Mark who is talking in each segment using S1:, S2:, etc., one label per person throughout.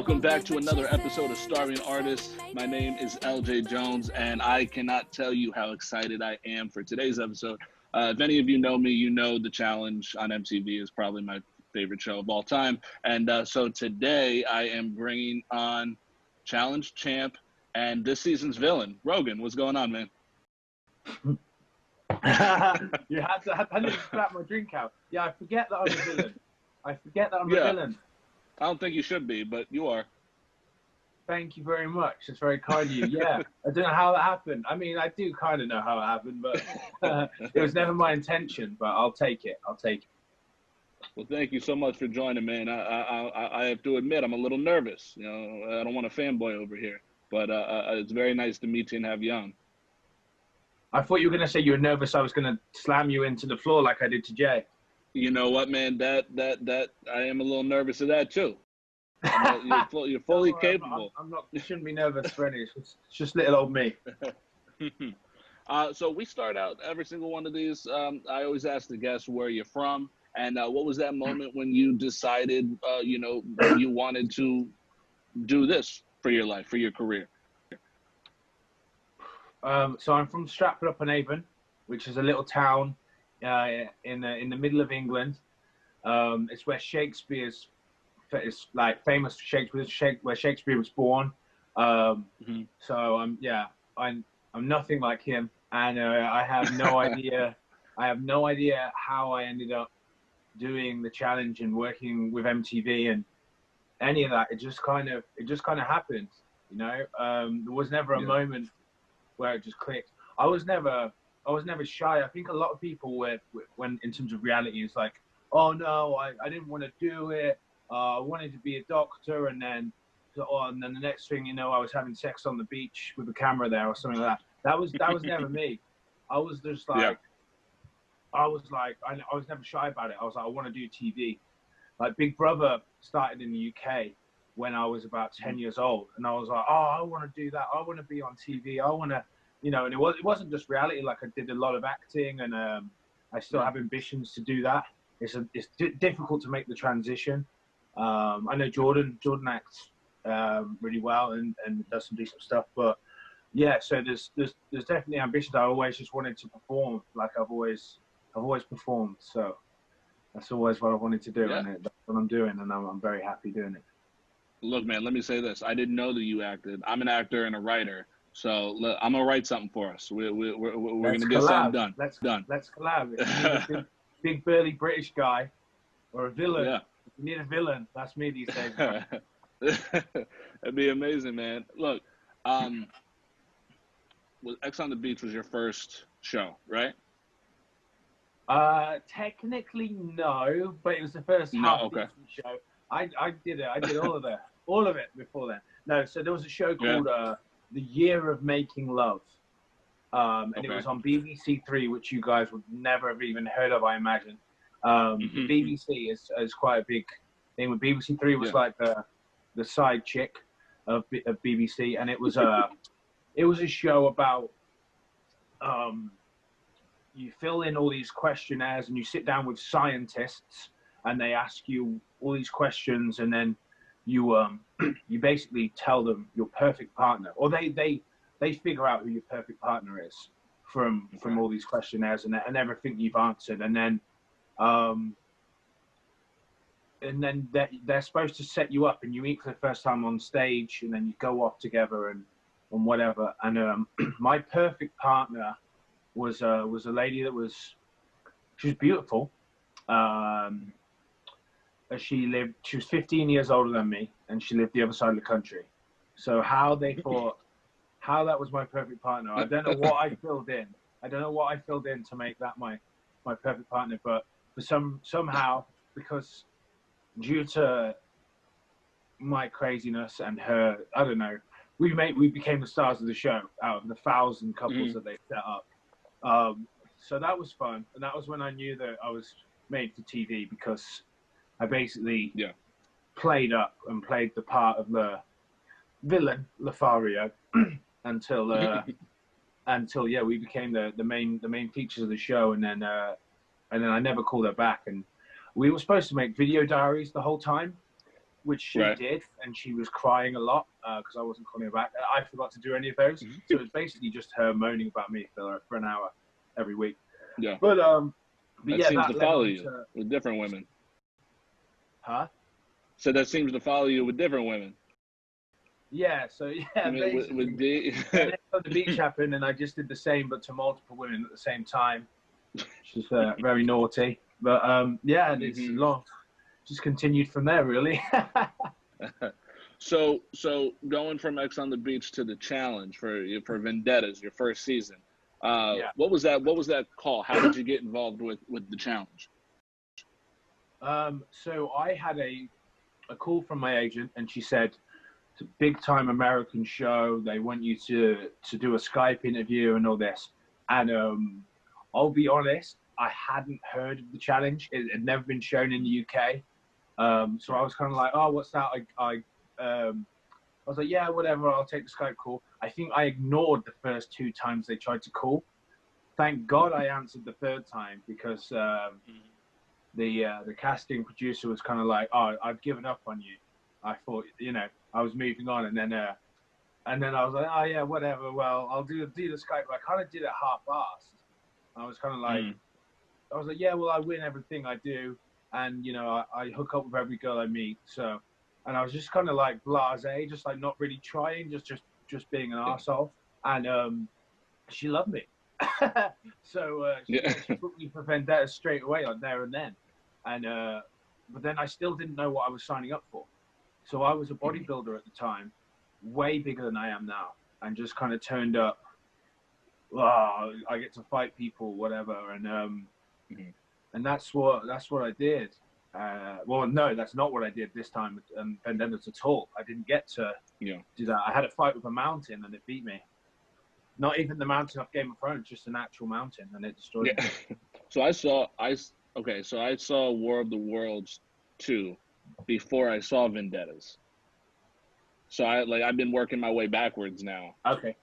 S1: Welcome back to another episode of Starving Artists. My name is LJ Jones, and I cannot tell you how excited I am for today's episode. If any of you know me, you know The Challenge on MTV is probably my favorite show of all time. And so today I am bringing on Challenge champ and this season's villain, Rogan. What's going on, man?
S2: You had to, I need to slap my drink out. Yeah, I forget that I'm a villain. I forget that I'm a villain.
S1: I don't think you should be, but you are.
S2: Thank you very much. It's very kind of you. Yeah, I don't know how that happened. I mean, I do kind of know how it happened, but it was never my intention. But I'll take it. I'll take it.
S1: Well, thank you so much for joining, man. I have to admit, I'm a little nervous. You know, I don't want to fanboy over here, but it's very nice to meet you and have you on.
S2: I thought you were going to say you were nervous I was going to slam you into the floor like I did to Jay.
S1: You know what, man? That I am a little nervous of that too. You're fully capable.
S2: I'm not. You shouldn't be nervous for any. It's just little old me.
S1: So we start out every single one of these. I always ask the guests where you're from, and what was that moment when you decided, you wanted to do this for your life, for your career?
S2: So I'm from Stratford-upon-Avon, which is a little town in the middle of England. It's where Shakespeare's, it's like famous for Shakespeare, where Shakespeare was born. So I'm nothing like him, and I have no idea. I have no idea how I ended up doing the challenge and working with MTV and any of that. It just kind of happened, you know. There was never a moment where it just clicked. I was never shy. I think a lot of people when in terms of reality, it's like, oh no, I didn't want to do it. I wanted to be a doctor, and then the next thing you know, I was having sex on the beach with a camera there or something like that. That was never me. I was just like, I was never shy about it. I was like, I want to do TV. Like Big Brother started in the UK when I was about 10 years old, and I was like, oh, I want to do that. I want to be on TV. I want to, and it wasn't just reality. Like I did a lot of acting, and I still have ambitions to do that. It's difficult to make the transition. I know Jordan acts really well and does some decent stuff, but yeah, so there's definitely ambitions. I always just wanted to perform. Like I've always performed, so that's always what I wanted to do, and that's what I'm doing, and I'm very happy doing it.
S1: Look, man, let me say this. I didn't know that you acted. I'm an actor and a writer, so look, I'm gonna write something for us. We're gonna get something done. Let's
S2: collab. If you need a big burly British guy or a villain, if you need a villain, that's me these days.
S1: That'd be amazing, man. Look, X on the Beach was your first show, right?
S2: Technically no, but it was the first half-decent show. I did it. I did all of it before then. No, so there was a show called The Year of Making Love, and it was on BBC Three, which you guys would never have even heard of, I imagine. BBC is quite a big thing. With BBC Three was like the side chick of BBC, and it was a show about you fill in all these questionnaires and you sit down with scientists and they ask you all these questions, and then you you basically tell them your perfect partner, or they figure out who your perfect partner is from all these questionnaires and everything you've answered, and then they're supposed to set you up, and you meet for the first time on stage, and then you go off together and whatever. And my perfect partner was a lady that was beautiful. She was 15 years older than me, and she lived the other side of the country. So how that was my perfect partner, I don't know what I filled in. I don't know what I filled in to make that my perfect partner, but somehow, because due to my craziness and her, I don't know, we became the stars of the show out of the 1,000 couples that they set up. So that was fun, and that was when I knew that I was made for TV, because I basically played the part of the villain Lothario until we became the main features of the show, and then I never called her back. And we were supposed to make video diaries the whole time, which she
S1: Right.
S2: did, and she was crying a lot because I wasn't calling her back. I forgot to do any of those, so it was basically just her moaning about me for an hour every week.
S1: Yeah.
S2: But
S1: That
S2: yeah,
S1: seems to
S2: that led
S1: follow
S2: on
S1: you
S2: to
S1: with different women.
S2: huh?
S1: So that seems to follow you with different women.
S2: Yeah, so yeah, basically.
S1: With D.
S2: And then on the beach happened, and I just did the same, but to multiple women at the same time, which is very naughty. But yeah, it's long. Just continued from there, really.
S1: So going from X on the Beach to the challenge for Vendettas, your first season.
S2: Yeah.
S1: What was that call? How did you get involved with the challenge?
S2: So I had a call from my agent, and she said, "It's a big time American show. They want you to do a Skype interview and all this." And I'll be honest, I hadn't heard of the challenge. It had never been shown in the UK. So I was kind of like, "Oh, what's that?" I was like, "Yeah, whatever. I'll take the Skype call." I think I ignored the first 2 times they tried to call. Thank God I answered the third time, because the casting producer was kind of like, "Oh, I've given up on you." I thought, I was moving on, and then I was like, "Oh yeah, whatever. Well, I'll do the Skype." But I kind of did it half-assed. I was kind of like, I was like, "Yeah, well, I win everything I do, and I hook up with every girl I meet." So, and I was just kind of like blasé, just like not really trying, just being an arsehole. And she loved me. So she booked me for Vendetta straight away, like there and then. And but then I still didn't know what I was signing up for. So I was a bodybuilder at the time, way bigger than I am now, and just kind of turned up. Oh, I get to fight people, whatever, and that's what I did. Well, no, that's not what I did this time with Vendettas at all. I didn't get to do that. I had a fight with a mountain, and it beat me. Not even the mountain off Game of Thrones, just an actual mountain, and it destroyed me.
S1: So I saw War of the Worlds 2 before I saw Vendettas. So I've been working my way backwards now.
S2: Okay.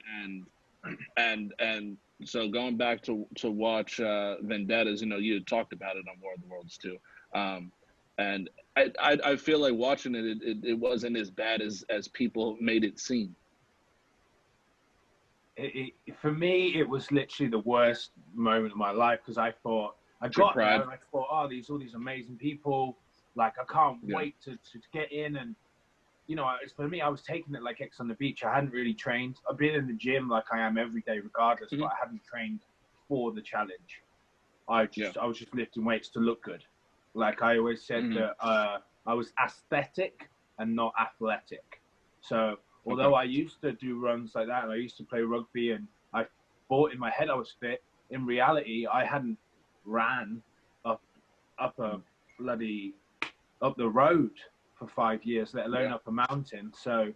S1: And so going back to watch Vendettas, you had talked about it on War of the Worlds 2. And I feel like watching it wasn't as bad as people made it seem.
S2: For me, it was literally the worst moment of my life, because I thought I got there and I thought, oh, all these amazing people, like I can't wait to get in. And for me, I was taking it like X on the Beach. I hadn't really trained. I've been in the gym like I am every day, regardless, but I hadn't trained for the challenge. I was just lifting weights to look good. Like I always said that I was aesthetic and not athletic. So although I used to do runs like that, and I used to play rugby, and I thought in my head I was fit, in reality I hadn't ran up the road for 5 years, let alone up a mountain. So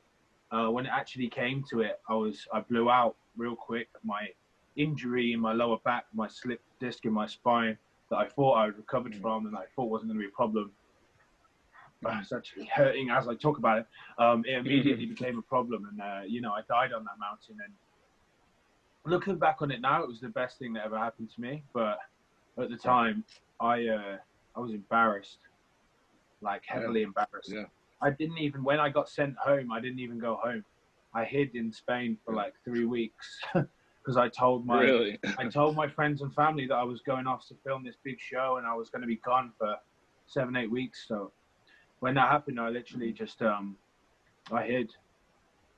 S2: when it actually came to it, I blew out real quick. My injury in my lower back, my slipped disc in my spine that I thought I had recovered from, and I thought wasn't going to be a problem. It's actually hurting as I talk about it. It immediately became a problem, and I died on that mountain. And looking back on it now, it was the best thing that ever happened to me. But at the time, I was embarrassed, like heavily embarrassed. I didn't even, when I got sent home, I didn't even go home. I hid in Spain for like 3 weeks because I told my friends and family that I was going off to film this big show, and I was going to be gone for 7-8 weeks. So when that happened, I literally just I hid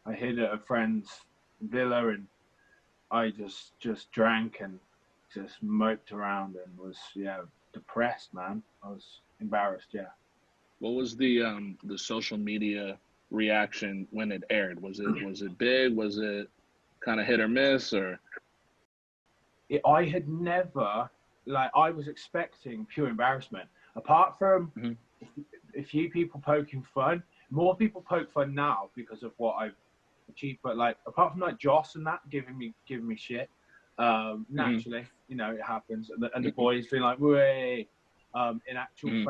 S2: at a friend's villa, and I just drank and just moped around and was depressed, man. I was embarrassed.
S1: What was the social media reaction when it aired? Was it big? Was it kind of hit or miss? Or
S2: I had never, I was expecting pure embarrassment. Apart from a few people poking fun, more people poke fun now because of what I've achieved. But apart from Joss and that giving me shit, naturally, it happens. And the boys being like, "Way," in actual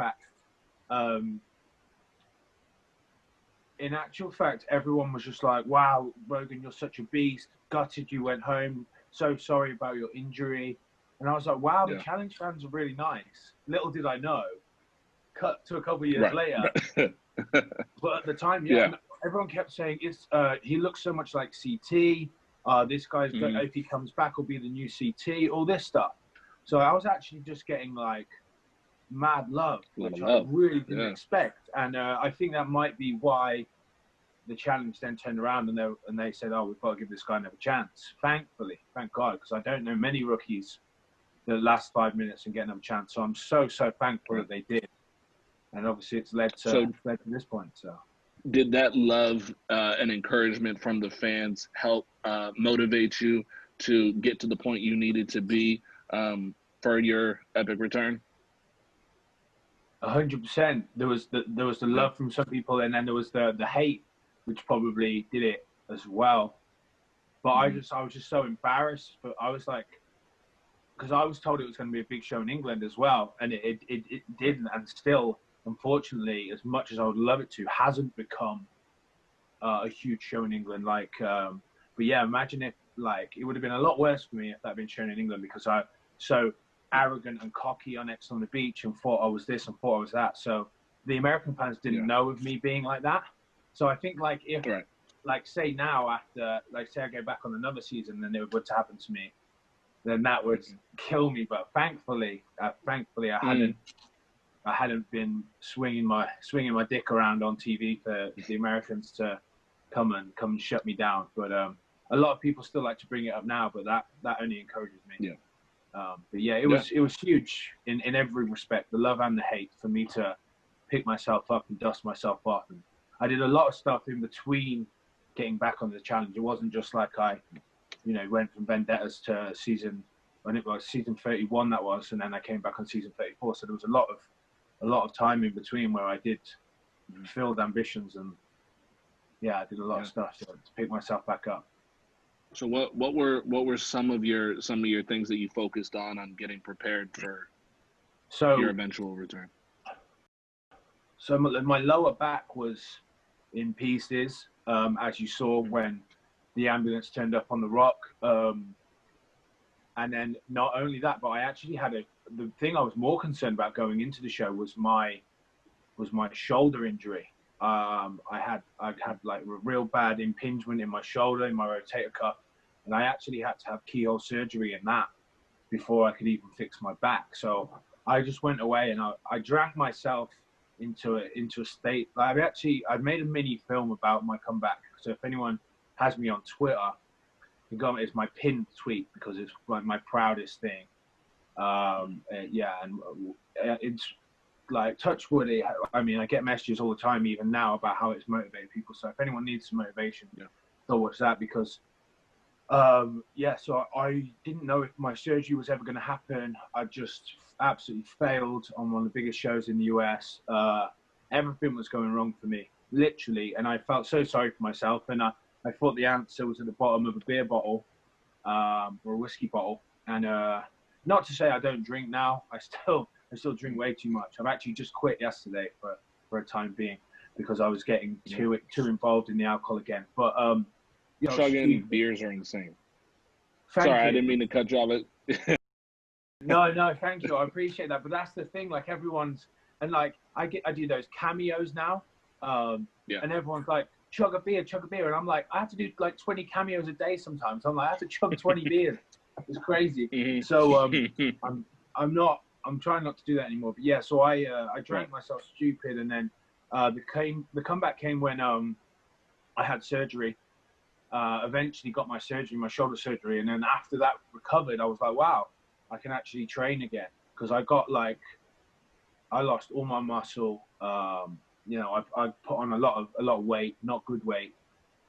S2: fact, everyone was just like, "Wow, Rogan, you're such a beast. Gutted you went home. So sorry about your injury." And I was like, "Wow, the challenge fans are really nice." Little did I know, cut to a couple of years later, But at the time, yeah,
S1: Yeah.
S2: no, everyone kept saying he looks so much like CT. This guy's good. If he comes back, will be the new CT. All this stuff. So I was actually just getting like mad love,
S1: A lot of
S2: which I
S1: love.
S2: really didn't
S1: Yeah.
S2: expect. And I think that might be why the challenge then turned around and they said, "Oh, we've got to give this guy another chance." Thankfully, thank God, because I don't know many rookies that last 5 minutes and get another chance. So I'm so thankful
S1: Right.
S2: that they did. And obviously, it's led
S1: So
S2: to this point. So.
S1: did that love and encouragement from the fans help motivate you to get to the point you needed to be for your epic return?
S2: 100%. There was the love from some people, and then there was the hate, which probably did it as well. But I was just so embarrassed. But I was like, because I was told it was going to be a big show in England as well, and it didn't, and still, unfortunately, as much as I would love it to, hasn't become a huge show in England. Like, but yeah, imagine if like it would have been a lot worse for me if that had been shown in England, because I so arrogant and cocky on X on the Beach and thought I was this and thought I was that. So the American fans didn't know of me being like that. So I think like if like say now after like say I go back on another season and it were to happen to me, then that would kill me. But thankfully I hadn't been swinging my dick around on TV for the Americans to come and shut me down. But a lot of people still like to bring it up now, but that only encourages me.
S1: Yeah.
S2: But yeah, it was huge in every respect, the love and the hate, for me to pick myself up and dust myself off. And I did a lot of stuff in between getting back on the challenge. It wasn't just like I, went from Vendettas to season 31 that was, and then I came back on season 34. So there was a lot of time in between where I did fulfilled ambitions, and yeah, I did a lot of stuff to pick myself back up.
S1: So what were some of your things that you focused on getting prepared for your eventual return?
S2: So my lower back was in pieces, as you saw when the ambulance turned up on the rock. And then not only that, but I actually had the thing I was more concerned about going into the show was my shoulder injury. I had like a real bad impingement in my shoulder, in my rotator cuff, and I actually had to have keyhole surgery in that before I could even fix my back. So I just went away and I drank myself into a state. I've made a mini film about my comeback. So if anyone has me on Twitter, you go, it's my pinned tweet because it's like my proudest thing. And it's like touch wood. I mean, I get messages all the time, even now, about how it's motivated people. So if anyone needs some motivation, go watch that, because so I didn't know if my surgery was ever going to happen. I just absolutely failed on one of the biggest shows in the US. Everything was going wrong for me, literally, and I felt so sorry for myself. And I thought the answer was at the bottom of a beer bottle or a whiskey bottle. And not to say I don't drink now. I still drink way too much. I've actually just quit yesterday for a time being, because I was getting too involved in the alcohol again. But
S1: chugging beers are insane.
S2: Sorry,
S1: I didn't mean to cut you off.
S2: No, thank you. I appreciate that. But that's the thing. Like everyone's, and like I do those cameos now, and everyone's like, chug a beer, and I'm like, I have to do like 20 cameos a day sometimes. I'm like, I have to chug 20 beers. It's crazy. So I'm trying not to do that anymore. But yeah, so I drank myself stupid, and then the comeback came when I had surgery. Eventually got my shoulder surgery, and then after that recovered, I was like, wow, I can actually train again, because I lost all my muscle. I put on a lot of weight, not good weight,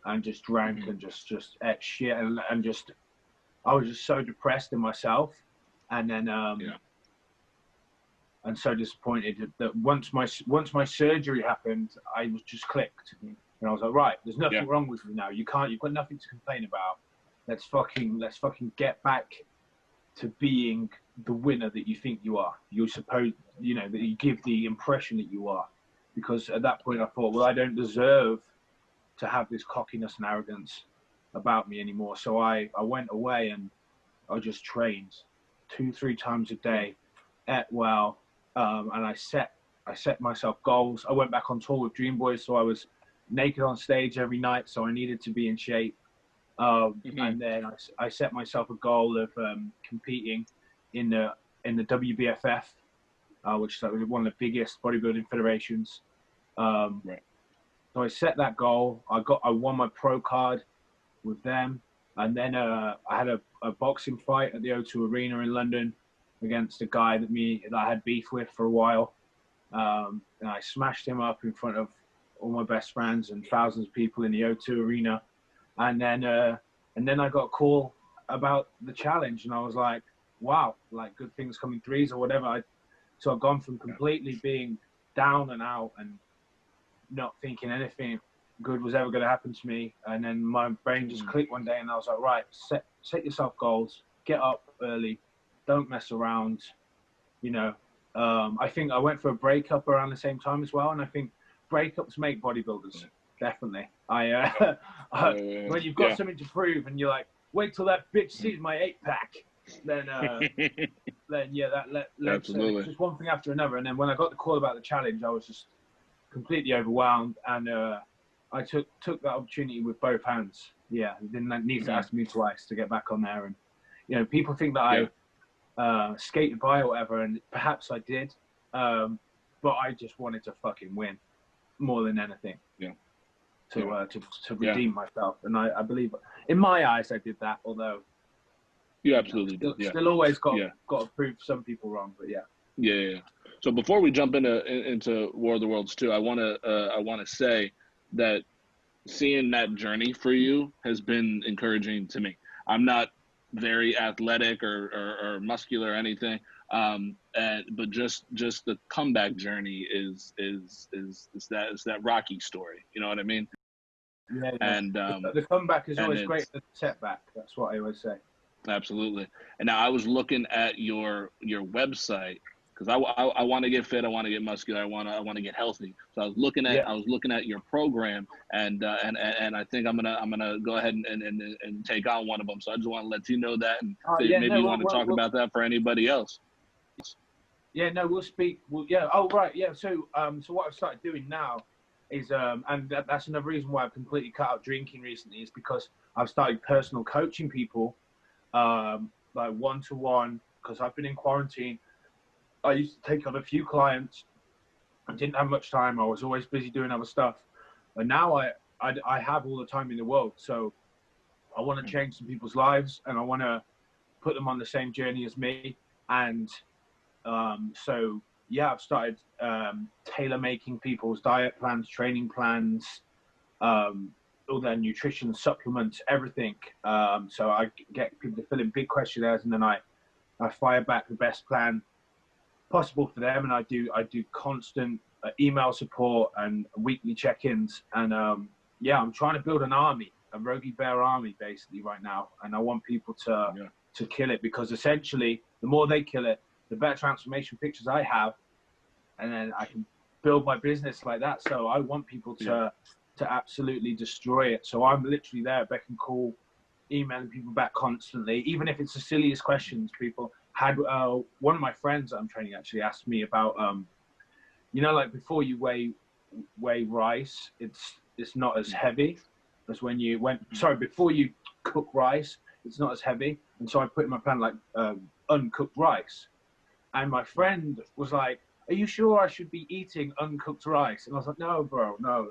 S2: and just drank and just ate shit, and just I was just so depressed in myself, and then and so disappointed that once my surgery happened, I was just clicked, and I was like, right, there's nothing wrong with you now. You've got nothing to complain about. Let's fucking get back to being the winner that you think you are. You're supposed, that you give the impression that you are. Because at that point I thought, well, I don't deserve to have this cockiness and arrogance about me anymore. So I went away and I just trained 2-3 times a day, ate well, and I set I set myself goals. I went back on tour with Dream Boys, so I was naked on stage every night. So I needed to be in shape. And then I set myself a goal of competing in the WBFF, which is like one of the biggest bodybuilding federations.
S1: Right.
S2: So I set that goal. I won my pro card with them, and then I had a boxing fight at the O2 Arena in London against a guy that I had beef with for a while. And I smashed him up in front of all my best friends and thousands of people in the O2 Arena. And then I got a call about the challenge, and I was like, wow, like good things coming threes or whatever. So I've gone from completely being down and out and not thinking anything good was ever going to happen to me. And then my brain just clicked one day, and I was like, right, set yourself goals, get up early, don't mess around. You know, I think I went for a breakup around the same time as well. And I think breakups make bodybuilders, definitely. When you've got something to prove and you're like, wait till that bitch sees my 8-pack, then yeah, that led to just one thing after another. And then when I got the call about the challenge, I was just completely overwhelmed, and I took that opportunity with both hands. Yeah, didn't need to ask me twice to get back on there. And you know, people think that I skated by or whatever, and perhaps I did, but I just wanted to fucking win more than anything. To redeem myself, and I believe in my eyes I did that. Although
S1: you absolutely did.
S2: Still always got to prove some people wrong, but
S1: yeah. So before we jump into War of the Worlds 2, I want to say that seeing that journey for you has been encouraging to me. I'm not very athletic or muscular or anything, but just the comeback journey is that Rocky story. You know what I mean?
S2: Yeah.
S1: And
S2: the comeback is always greater than the setback. That's what I always say.
S1: Absolutely. And now I was looking at your website, because I want to get fit, I want to get muscular, I want to get healthy. So I was looking at your program, and I think I'm gonna go ahead and take on one of them. So I just want to let you know that, and maybe you want to talk about that for anybody else.
S2: Yeah, no, we'll speak. Oh, right. Yeah. So what I've started doing now is, and that's another reason why I've completely cut out drinking recently, is because I've started personal coaching people, like one-to-one, because I've been in quarantine. I used to take on a few clients. I didn't have much time. I was always busy doing other stuff. But now I have all the time in the world. So I want to change some people's lives, and I want to put them on the same journey as me. And so, yeah, I've started tailor-making people's diet plans, training plans, all their nutrition, supplements, everything. So I get people to fill in big questionnaires, and then I fire back the best plan possible for them. And I do constant email support and weekly check-ins. And I'm trying to build an army, a Rogie Bear army, basically right now. And I want people to kill it, because essentially the more they kill it, the better transformation pictures I have, and then I can build my business like that. So I want people to absolutely destroy it. So I'm literally there, beck and call, emailing people back constantly, even if it's the silliest questions. People had one of my friends that I'm training actually asked me about, like before you weigh rice, it's not as heavy as before you cook rice, it's not as heavy. And so I put in my plan like uncooked rice. And my friend was like, "Are you sure I should be eating uncooked rice?" And I was like, "No, bro, no,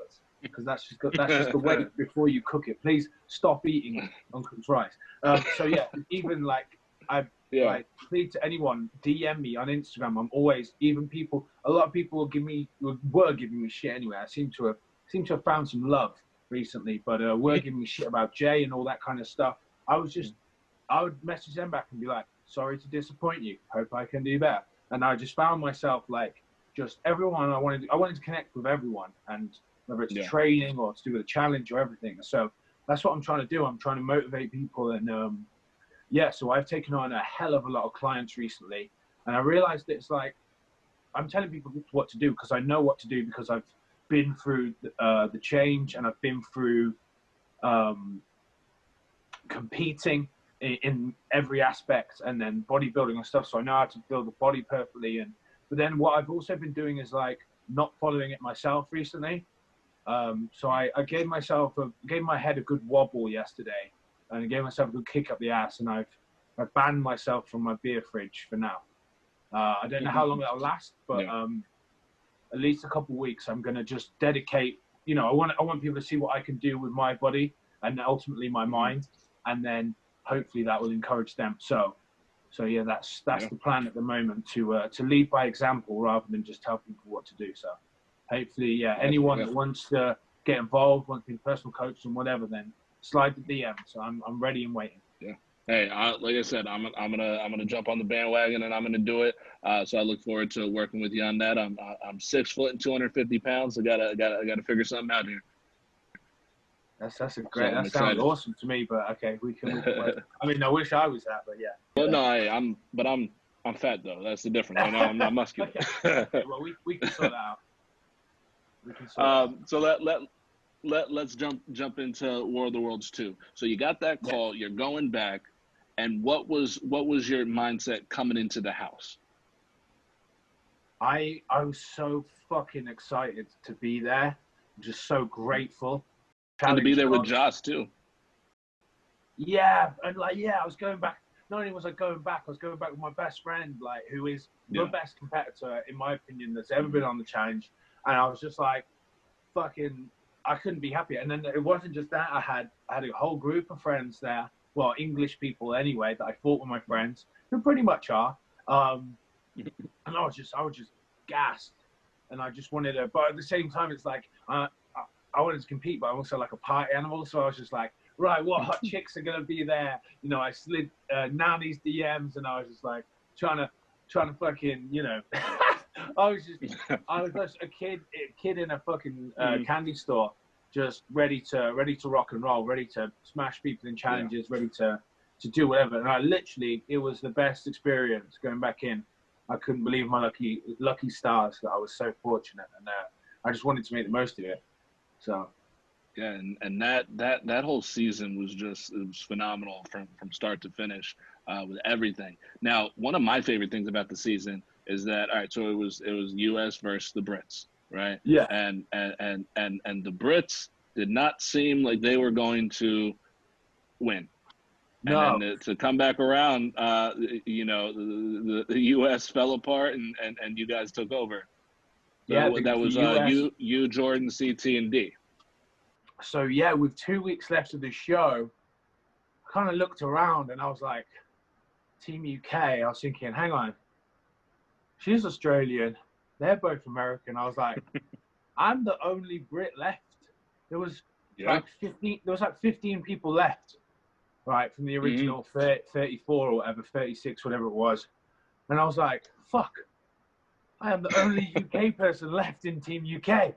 S2: that's just the weight before you cook it. Please stop eating uncooked rice." So yeah, even like like plead to anyone, DM me on Instagram. I'm always, a lot of people were giving me shit anyway. I seem to have found some love recently, but were giving me shit about Jay and all that kind of stuff. I would message them back and be like, "Sorry to disappoint you. Hope I can do better." And I just found myself like, just everyone I wanted to connect with everyone, and whether it's training or to do with a challenge or everything. So that's what I'm trying to do. I'm trying to motivate people, and so I've taken on a hell of a lot of clients recently, and I realized that it's like, I'm telling people what to do because I know what to do, because I've been through the change, and I've been through competing in every aspect, and then bodybuilding and stuff. So I know how to build a body perfectly, and But then what I've also been doing is like not following it myself recently. So I gave my head a good wobble yesterday, and I gave myself a good kick up the ass, and I've banned myself from my beer fridge for now. I don't know how long that'll last, but at least a couple of weeks. I'm gonna just dedicate. You know, I want people to see what I can do with my body and ultimately my mind, and then hopefully that will encourage them. So yeah, that's the plan at the moment, to lead by example rather than just tell people what to do. So hopefully, anyone that wants to get involved, wants to be a personal coach and whatever, then slide the DM. So I'm ready and waiting.
S1: Yeah. Hey, like I said, I'm gonna jump on the bandwagon and I'm gonna do it. So I look forward to working with you on that. I'm 6 foot and 250 pounds. I gotta figure something out here.
S2: That's a great. That sounds awesome to me. But okay, we can wait. I mean, I wish I was that, but yeah.
S1: Well, no, I'm fat though. That's the difference. I know I'm not muscular.
S2: Okay, well, we can sort that out. We can sort that out.
S1: So let's jump into War of the Worlds 2. So you got that call. You're going back, and what was your mindset coming into the house?
S2: I was so fucking excited to be there. Just so grateful.
S1: And to be there with Josh too.
S2: Yeah, and I was going back. Not only was I going back, I was going back with my best friend, like, who is the best competitor, in my opinion, that's ever been on the challenge. And I was just like, fucking, I couldn't be happier. And then it wasn't just that. I had a whole group of friends there, well, English people anyway, that I thought were my friends, who pretty much are. And I was just gassed, and I just wanted to. But at the same time, it's like I wanted to compete, but I'm also like a party animal. So I was just like, right, what hot chicks are gonna be there? You know, I slid Nani's DMs, and I was just like trying to fucking, you know. I was just a kid in a fucking candy store, just ready to rock and roll, ready to smash people in challenges, ready to do whatever. And I literally, it was the best experience going back in. I couldn't believe my lucky stars that I was so fortunate, and I just wanted to make the most of it. So
S1: yeah, and that whole season was phenomenal from start to finish, with everything. Now, one of my favorite things about the season is that, all right, so it was US versus the Brits, right?
S2: Yeah.
S1: And the Brits did not seem like they were going to win.
S2: No.
S1: And then to come back around, you know, the US fell apart, and you guys took over. So
S2: yeah,
S1: that was
S2: US...
S1: you, Jordan, CT, and D.
S2: So yeah, with 2 weeks left of the show, I kind of looked around and I was like, Team UK. I was thinking, hang on, she's Australian, they're both American. I was like, I'm the only Brit left. There was like 15. There was like 15 people left, right, from the original 34 or whatever, 36, whatever it was. And I was like, fuck, I am the only UK person left in Team UK.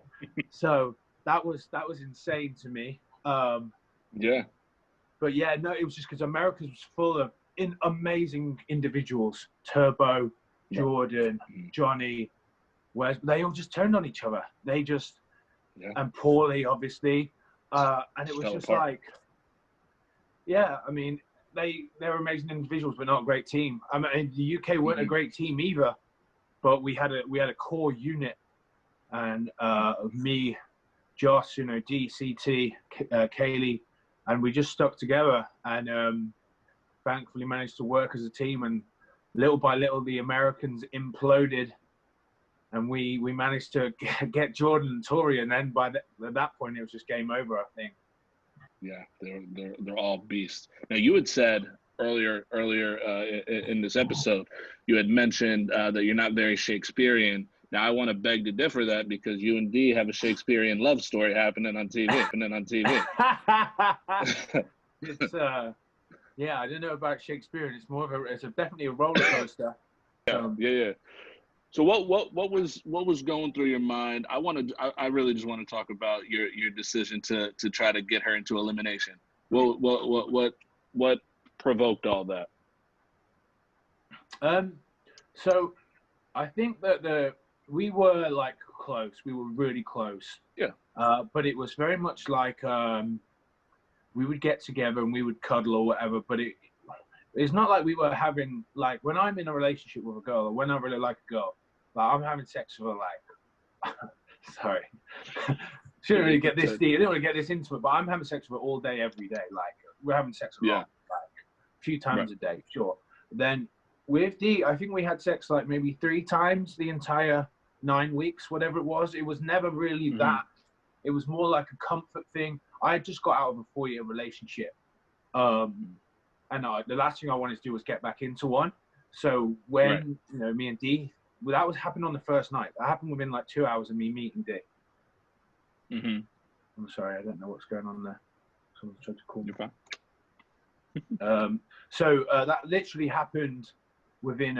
S2: So that was insane to me.
S1: Yeah.
S2: But yeah, no, it was just because America was full of amazing individuals. Turbo, Jordan, Johnny, whereas they all just turned on each other. They just, and Paulie, obviously. And it was just like, yeah, I mean, they're amazing individuals, but not a great team. I mean, the UK weren't a great team either, but we had a core unit, and of me, Josh, you know, DCT, Kaylee, and we just stuck together, and thankfully managed to work as a team. And little by little, the Americans imploded, and we managed to get Jordan and Tori. And then at that point, it was just game over, I think.
S1: Yeah, they're all beasts. Now, you had said earlier in this episode, you had mentioned that you're not very Shakespearean. Now, I want to beg to differ that, because you and D have a Shakespearean love story happening on TV.
S2: It's yeah, I don't know about Shakespearean. It's more of it's definitely a roller coaster.
S1: Yeah. So what was going through your mind? I really just want to talk about your decision to try to get her into elimination. What provoked all that?
S2: So I think that we were like close. We were really close.
S1: Yeah.
S2: But it was very much like we would get together and we would cuddle or whatever. But it's not like we were having, like, when I'm in a relationship with a girl, or when I really like a girl, Like, I'm having sex with her, like, sorry. Shouldn't really get this deep. I didn't want to get this into it, but I'm having sex with her all day, every day. Like, we're having sex a lot, like a few times a day, sure. But then with D, I think we had sex like maybe 3 times the entire 9 weeks, whatever it was. It was never really that. It was more like a comfort thing. I had just got out of a 4-year relationship. And the last thing I wanted to do was get back into one. So when, you know, me and D, well, that was happened on the first night. That happened within like 2 hours of me meeting D. I'm sorry, I don't know what's going on there. Someone's tried to call me.
S1: You're fine.
S2: So that literally happened within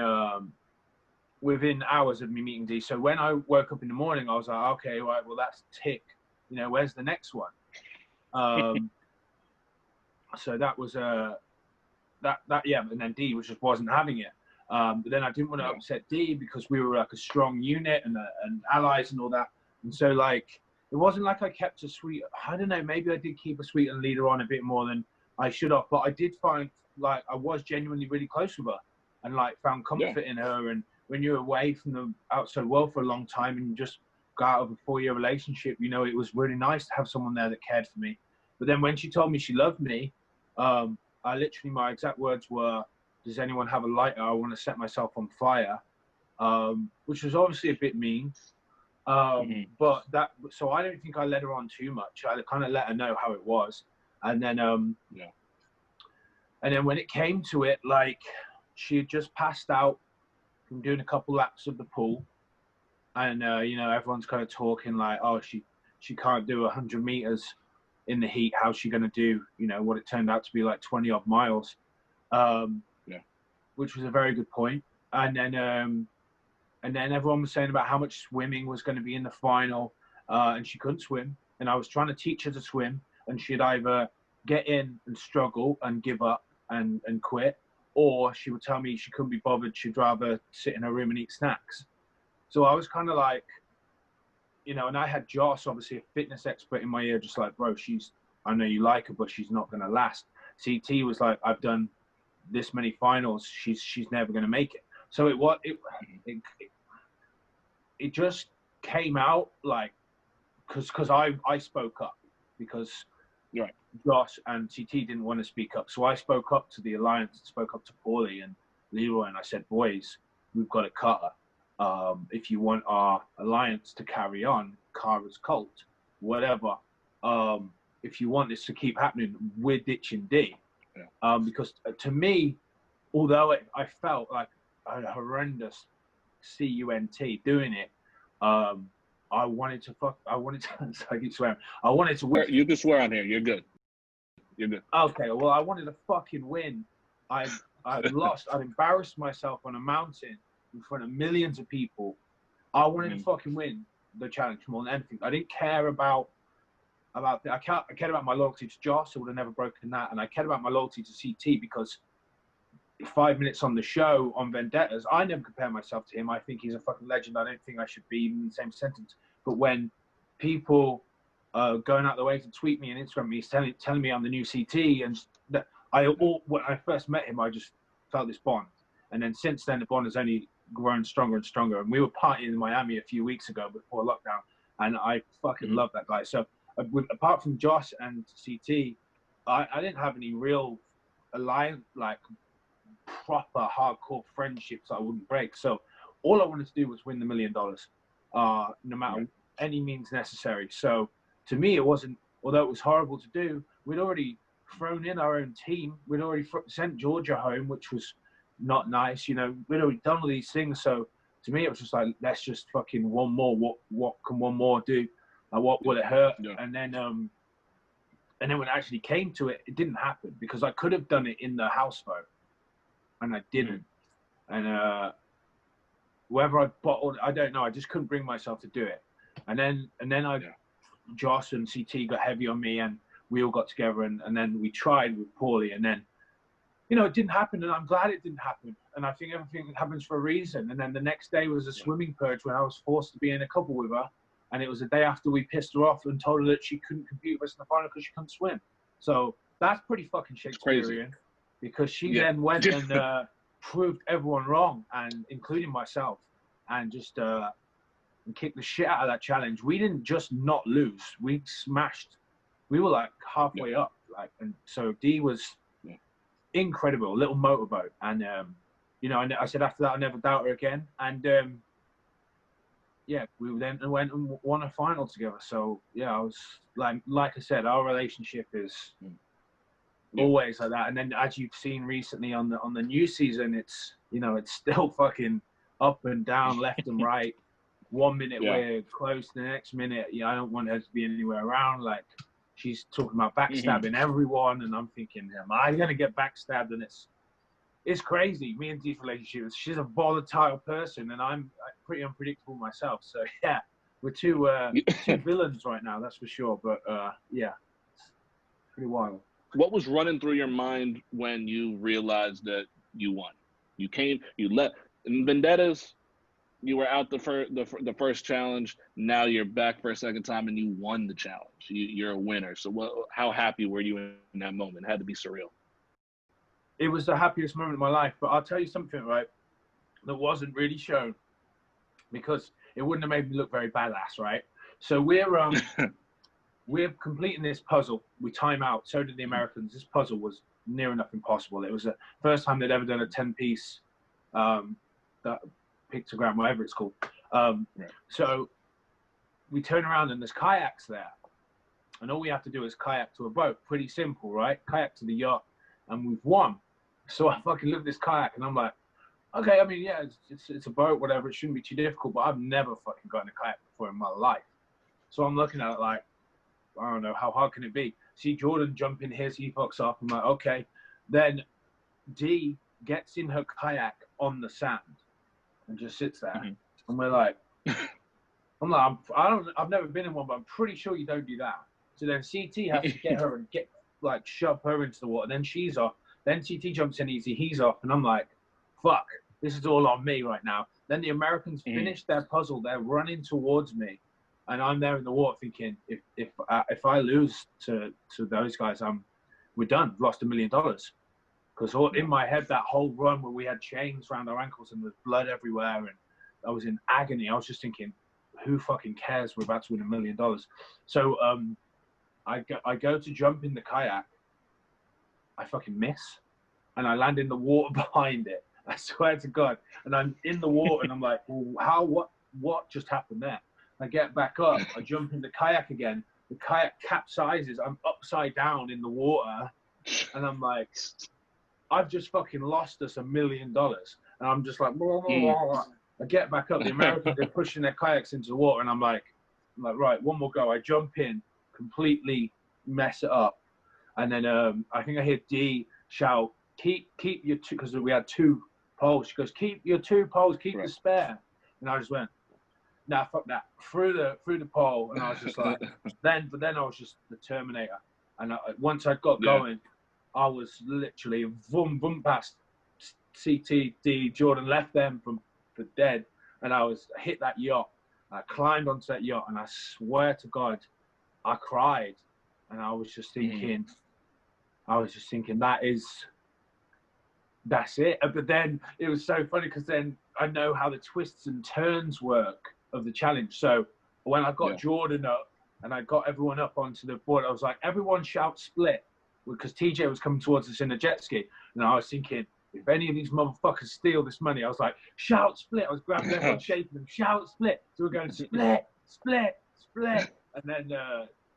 S2: hours of me meeting D. So when I woke up in the morning, I was like, okay, right, well, that's tick. You know, where's the next one? So that was yeah, and then D just wasn't having it. But then I didn't want to upset D because we were like a strong unit and allies and all that. And so like, it wasn't like I kept a sweet, I don't know, maybe I did keep a sweet and leader on a bit more than I should have, but I did find like I was genuinely really close with her and like found comfort in her. And when you're away from the outside world for a long time and you just got out of a 4-year relationship, you know, it was really nice to have someone there that cared for me. But then when she told me she loved me, I literally, my exact words were, does anyone have a lighter? I want to set myself on fire, which was obviously a bit mean. But so I don't think I led her on too much. I kind of let her know how it was. And then, and then when it came to it, like she had just passed out from doing a couple laps of the pool. And, you know, everyone's kind of talking like, oh, she can't do 100 meters in the heat. How's she going to do, you know, what it turned out to be like 20 odd miles, which was a very good point. And then everyone was saying about how much swimming was going to be in the final, and she couldn't swim. And I was trying to teach her to swim, and she'd either get in and struggle and give up and quit, or she would tell me she couldn't be bothered. She'd rather sit in her room and eat snacks. So I was kind of like, you know, and I had Joss, obviously a fitness expert in my ear, just like, bro, I know you like her, but she's not going to last. CT was like, I've done this many finals. She's never going to make it. So it just came out like, because I spoke up because Josh and CT didn't want to speak up. So I spoke up to the alliance, spoke up to Paulie and Leroy, and I said, boys, we've got to cut her. If you want our alliance to carry on, Kara's cult, whatever, if you want this to keep happening, we're ditching D. Because to me, although I felt like a horrendous cunt doing it, I wanted to I keep swearing. I wanted to win.
S1: You can swear on here. You're good. You're good.
S2: Okay, well, I wanted to fucking win. I lost. I'd embarrassed myself on a mountain in front of millions of people. I wanted to fucking win the challenge more than anything. I didn't care about I cared about my loyalty to Joss. I would have never broken that, and I cared about my loyalty to CT because 5 minutes on the show on Vendettas, I never compare myself to him. I think he's a fucking legend. I don't think I should be in the same sentence. But when people going out the way to tweet me and Instagram me, telling me I'm the new CT, and that when I first met him, I just felt this bond, and then since then the bond has only grown stronger and stronger. And we were partying in Miami a few weeks ago before lockdown, and I fucking love that guy. So apart from Josh and CT, I didn't have any real alliance, like proper hardcore friendships I wouldn't break. So all I wanted to do was win the $1 million, no matter any means necessary. So to me, it wasn't, although it was horrible to do, we'd already thrown in our own team. We'd already sent Georgia home, which was not nice. You know, we'd already done all these things. So to me, it was just like, let's just fucking one more. What can one more do? What will it hurt? Yeah. And then when it actually came to it, it didn't happen because I could have done it in the house phone, and I didn't. And whether I bottled, I don't know. I just couldn't bring myself to do it. And then Josh and CT got heavy on me, and we all got together, and then we tried with Paulie, and then, you know, it didn't happen, and I'm glad it didn't happen. And I think everything happens for a reason. And then the next day was a swimming purge when I was forced to be in a couple with her. And it was the day after we pissed her off and told her that she couldn't compete with us in the final because she couldn't swim. So that's pretty fucking Shakespearean, because she then went and proved everyone wrong, and including myself. and just kick the shit out of that challenge. We didn't just not lose; we smashed. We were like halfway up, like, and so D was incredible, little motorboat, and you know, I said after that I never doubt her again, and yeah, we then went and won a final together. So yeah, I was like I said, our relationship is always like that. And then as you've seen recently on the new season, it's, you know, it's still fucking up and down, left and right. 1 minute we're close, the next minute, I don't want her to be anywhere around. Like, she's talking about backstabbing everyone, and I'm thinking, am I gonna get backstabbed? And it's crazy. Me and Dee's relationship, she's a volatile person, and I'm pretty unpredictable myself. So yeah, we're two villains right now, that's for sure. But yeah, it's pretty wild.
S1: What was running through your mind when you realized that you won? You left in Vendettas. You were out the first challenge. Now you're back for a second time, and you won the challenge. You're a winner. So how happy were you in that moment? It had to be surreal.
S2: It was the happiest moment of my life. But I'll tell you something, right, that wasn't really shown, because it wouldn't have made me look very badass, right? So we're completing this puzzle. We time out. So did the Americans. This puzzle was near enough impossible. It was the first time they'd ever done a 10-piece pictogram, whatever it's called. So we turn around and there's kayaks there. And all we have to do is kayak to a boat. Pretty simple, right? Kayak to the yacht. And we've won. So I fucking look at this kayak and I'm like, okay, I mean, yeah, it's a boat, whatever. It shouldn't be too difficult. But I've never fucking gotten a kayak before in my life. So I'm looking at it like, I don't know, how hard can it be? See Jordan jump in here, so he fucks off. I'm like, okay. Then D gets in her kayak on the sand and just sits there. And we're like, I've never been in one, but I'm pretty sure you don't do that. So then CT has to get her and shove her into the water. Then she's off. Then CT jumps in easy, he's off. And I'm like, fuck, this is all on me right now. Then the Americans finish their puzzle. They're running towards me. And I'm there in the water thinking, if I lose to those guys, we're done. We've lost $1 million. Because in my head, that whole run where we had chains around our ankles and there's blood everywhere, and I was in agony. I was just thinking, who fucking cares? We're about to win $1 million. So I go to jump in the kayak. I fucking miss, and I land in the water behind it. I swear to God. And I'm in the water, and I'm like, well, what just happened there? I get back up. I jump in the kayak again. The kayak capsizes. I'm upside down in the water, and I'm like, I've just fucking lost us $1 million. And I'm just like, blah, blah, blah, blah. I get back up. The Americans, they're pushing their kayaks into the water, and I'm like, right, one more go. I jump in, completely mess it up, and then I think I hear D shout, keep your two, because we had 2 poles. She goes, keep your 2 poles, keep the spare. And I just went, nah, fuck that, through the pole. And I was just like, then I was just the Terminator. And once I got going, I was literally boom past CT, D, Jordan, left them for dead. And I hit that yacht. I climbed onto that yacht, and I swear to God, I cried. And I was just thinking, that's it. But then it was so funny, because then I know how the twists and turns work of the challenge. So when I got Jordan up and I got everyone up onto the board, I was like, everyone shout split, because TJ was coming towards us in a jet ski. And I was thinking, if any of these motherfuckers steal this money, I was like, shout split. I was grabbing everyone, shaking them, shout split. So we're going split, split, split. And then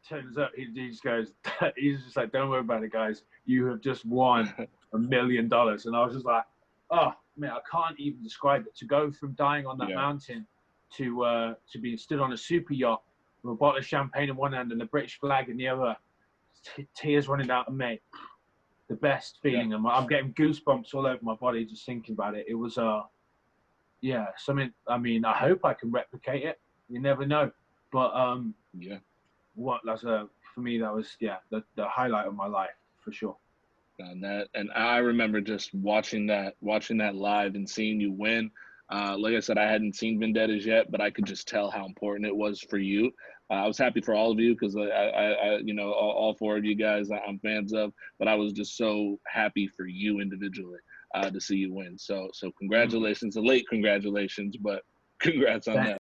S2: turns up, he just goes, he's just like, don't worry about it, guys. You have just won $1 million. And I was just like, oh, man, I can't even describe it. To go from dying on that mountain to being stood on a super yacht with a bottle of champagne in one hand and the British flag in the other, tears running down, mate. The best feeling. And I'm getting goosebumps all over my body just thinking about it. It was something. I mean, I hope I can replicate it. You never know. But for me, that was the highlight of my life for sure.
S1: And I remember just watching that live and seeing you win. Like I said, I hadn't seen Vendettas yet, but I could just tell how important it was for you. I was happy for all of you, because I all 4 of you guys I'm fans of, but I was just so happy for you individually to see you win. So congratulations, a late congratulations, but Congrats on that.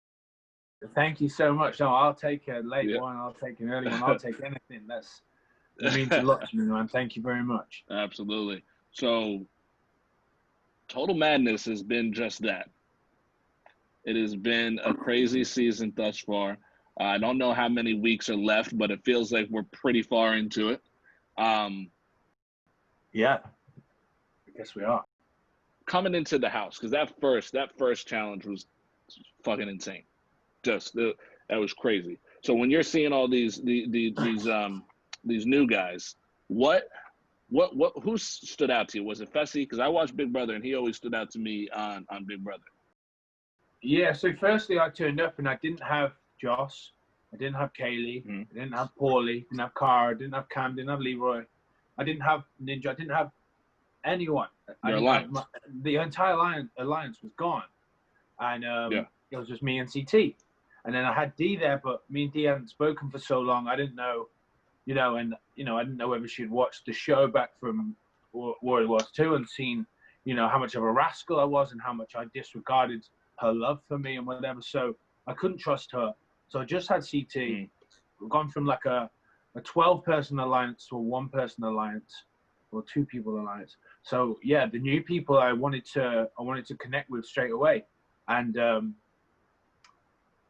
S2: Thank you so much. No, I'll take a late
S1: Yeah.
S2: one. I'll take an early one. I'll take anything. That means a lot to me, man. Thank you very much.
S1: Absolutely. So, Total Madness has been just that. It has been a crazy season thus far. I don't know how many weeks are left, but it feels like we're pretty far into it.
S2: Yeah, I guess we are.
S1: Coming into the house, because that first challenge was fucking insane. That was crazy. So when you're seeing all these new guys, what who stood out to you? Was it Fessy? Because I watched Big Brother and he always stood out to me on Big Brother.
S2: Yeah. So firstly, I turned up and I didn't have Joss, I didn't have Kaylee, I didn't have Paulie, didn't have Cara, didn't have Cam, didn't have Leroy, I didn't have Ninja, I didn't have anyone. The entire alliance was gone, and it was just me and CT. And then I had D there, but me and D hadn't spoken for so long. I didn't know, I didn't know whether she'd watched the show back from War it Was too and seen, how much of a rascal I was and how much I disregarded her love for me and whatever. So I couldn't trust her. So I just had CT. We've gone from like a 12-person alliance to a 1-person alliance or 2-people alliance. So yeah, the new people I wanted to connect with straight away. And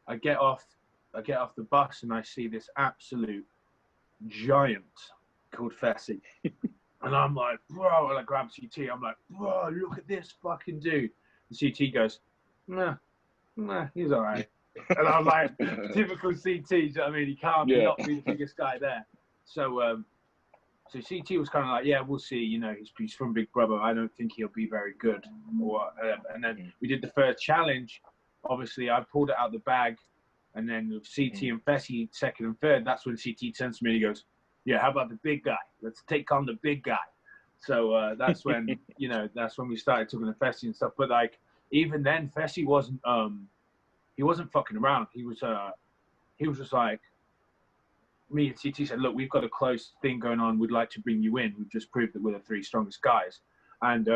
S2: I get off the bus and I see this absolute giant called Fessy. And I'm like, bro, and I grab CT. I'm like, bro, look at this fucking dude. And CT goes, nah, he's all right. And I'm like, typical CT, do you know what I mean? He can't not be the biggest guy there. So CT was kind of like, yeah, we'll see. He's from Big Brother. I don't think he'll be very good. And then we did the first challenge. Obviously, I pulled it out the bag. And then with CT and Fessy, second and third, that's when CT turns to me and he goes, yeah, how about the big guy? Let's take on the big guy. So that's when, that's when we started talking to Fessy and stuff. But like, even then, Fessy wasn't, he wasn't fucking around. He was just like, me and CT said, look, we've got a close thing going on. We'd like to bring you in. We've just proved that we're the 3 strongest guys. And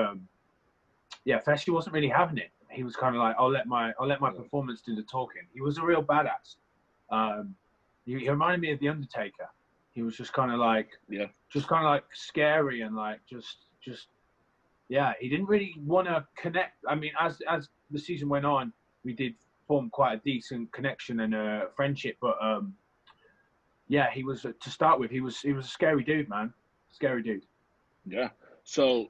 S2: Fessy wasn't really having it. He was kind of like, I'll let my performance do the talking. He was a real badass. He reminded me of the Undertaker. He was just kind of like, scary and like he didn't really want to connect. I mean, as the season went on, we did form quite a decent connection and a friendship. But he was to start with. He was a scary dude, man. Scary dude.
S1: Yeah. So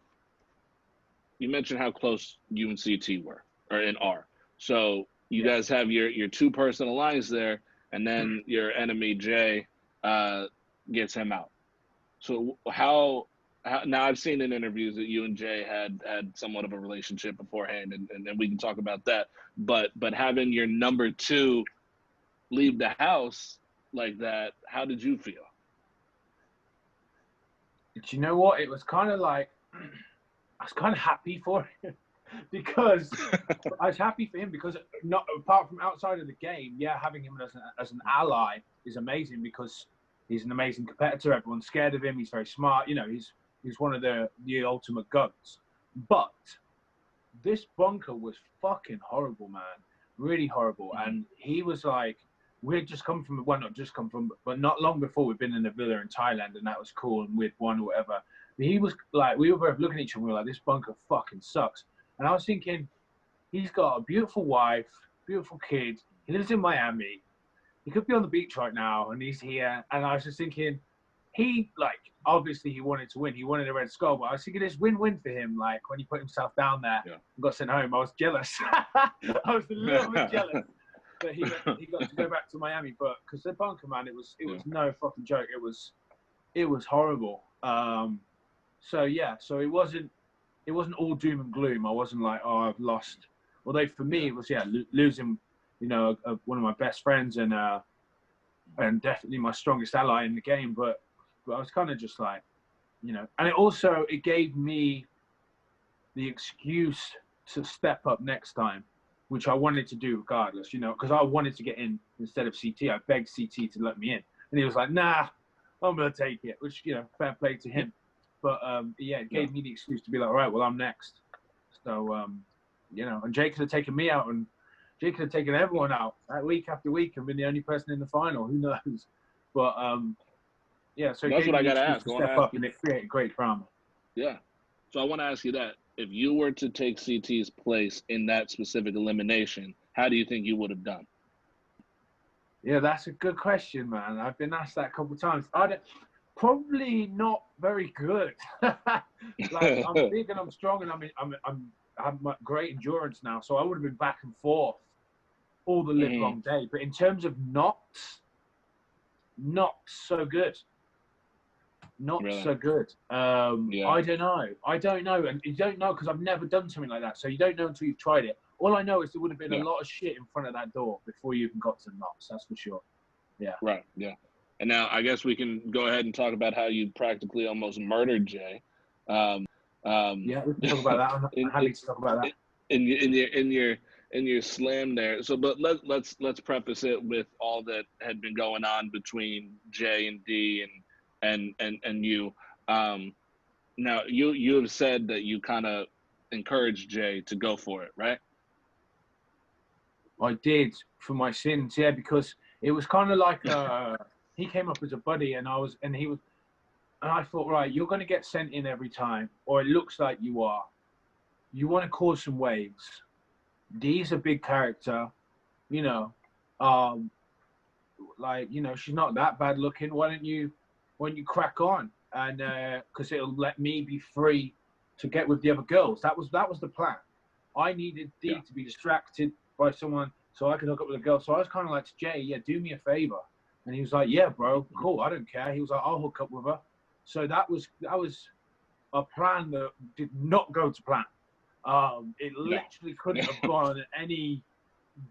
S1: you mentioned how close you and CT were, or are. So you guys have your 2-person alliance there, and then your enemy Jay gets him out. So how now I've seen in interviews that you and Jay had somewhat of a relationship beforehand, and we can talk about that. But having your number 2 leave the house like that, how did you feel?
S2: Do you know what? It was kind of like, I was kind of happy for him because I was happy for him because not apart from outside of the game, having him as an ally is amazing because he's an amazing competitor. Everyone's scared of him. He's very smart. He's one of the ultimate guns. But this bunker was fucking horrible, man. Really horrible. And he was like, we had just come from, well, not just come from, but not long before we'd been in a villa in Thailand and that was cool and we'd won or whatever. But he was like, we were both looking at each other and we were like, this bunker fucking sucks. And I was thinking, he's got a beautiful wife, beautiful kid. He lives in Miami. He could be on the beach right now and he's here. And I was just thinking, obviously he wanted to win. He wanted a red skull, but I was thinking it's win-win for him. Like when he put himself down there and got sent home, I was jealous. I was a little bit jealous. But he got to go back to Miami, but because the bunker, man, it was no fucking joke. It was horrible. So it wasn't all doom and gloom. I wasn't like, oh, I've lost. Although for me, it was losing, one of my best friends and definitely my strongest ally in the game. But I was kind of just like, and it gave me the excuse to step up next time, which I wanted to do regardless, because I wanted to get in instead of CT. I begged CT to let me in. And he was like, nah, I'm going to take it, which, fair play to him. But, it gave me the excuse to be like, all right, well, I'm next. So, and Jake could have taken me out and Jay could have taken everyone out week after week and been the only person in the final. Who knows? But yeah, so it
S1: That's
S2: gave
S1: what
S2: me
S1: I
S2: the
S1: got to
S2: excuse
S1: ask.
S2: to
S1: I want to
S2: step
S1: ask
S2: up,
S1: you.
S2: and it created great drama.
S1: Yeah. So I want to ask you that. If you were to take CT's place in that specific elimination, how do you think you would have done?
S2: Yeah, that's a good question, man. I've been asked that a couple of times. Probably not very good. Like, I'm big and I'm strong, and I have great endurance now, so I would have been back and forth all the live long day. But in terms of knocks, not so good. Not
S1: Really?
S2: so good.
S1: Yeah.
S2: I don't know. I don't know, and you don't know because I've never done something like that. So you don't know until you've tried it. All I know is there would have been a
S1: Yeah.
S2: lot of shit in front of that door before you even got to the knocks. That's for sure. Yeah.
S1: Right. Yeah. And now I guess we can go ahead and talk about how you practically almost murdered Jay.
S2: Yeah, we can talk about that. I'm
S1: in,
S2: happy to talk about that.
S1: in your slam there. So, but let's preface it with all that had been going on between Jay and D and you. Now you have said that you kind of encouraged Jay to go for it, right?
S2: I did for my sins, yeah, because it was kind of like he came up as a buddy, and I thought, right, you're going to get sent in every time, or it looks like you are. You want to cause some waves. Dee's a big character, you know. Like, you know, she's not that bad looking. Why don't you crack on? And because it'll let me be free to get with the other girls. That was the plan. I needed Dee to be distracted by someone so I could hook up with a girl. So I was kind of like, Jay, yeah, do me a favor. And he was like, yeah, bro, cool. I don't care. He was like, I'll hook up with her. So that was a plan that did not go to plan. It literally couldn't have gone any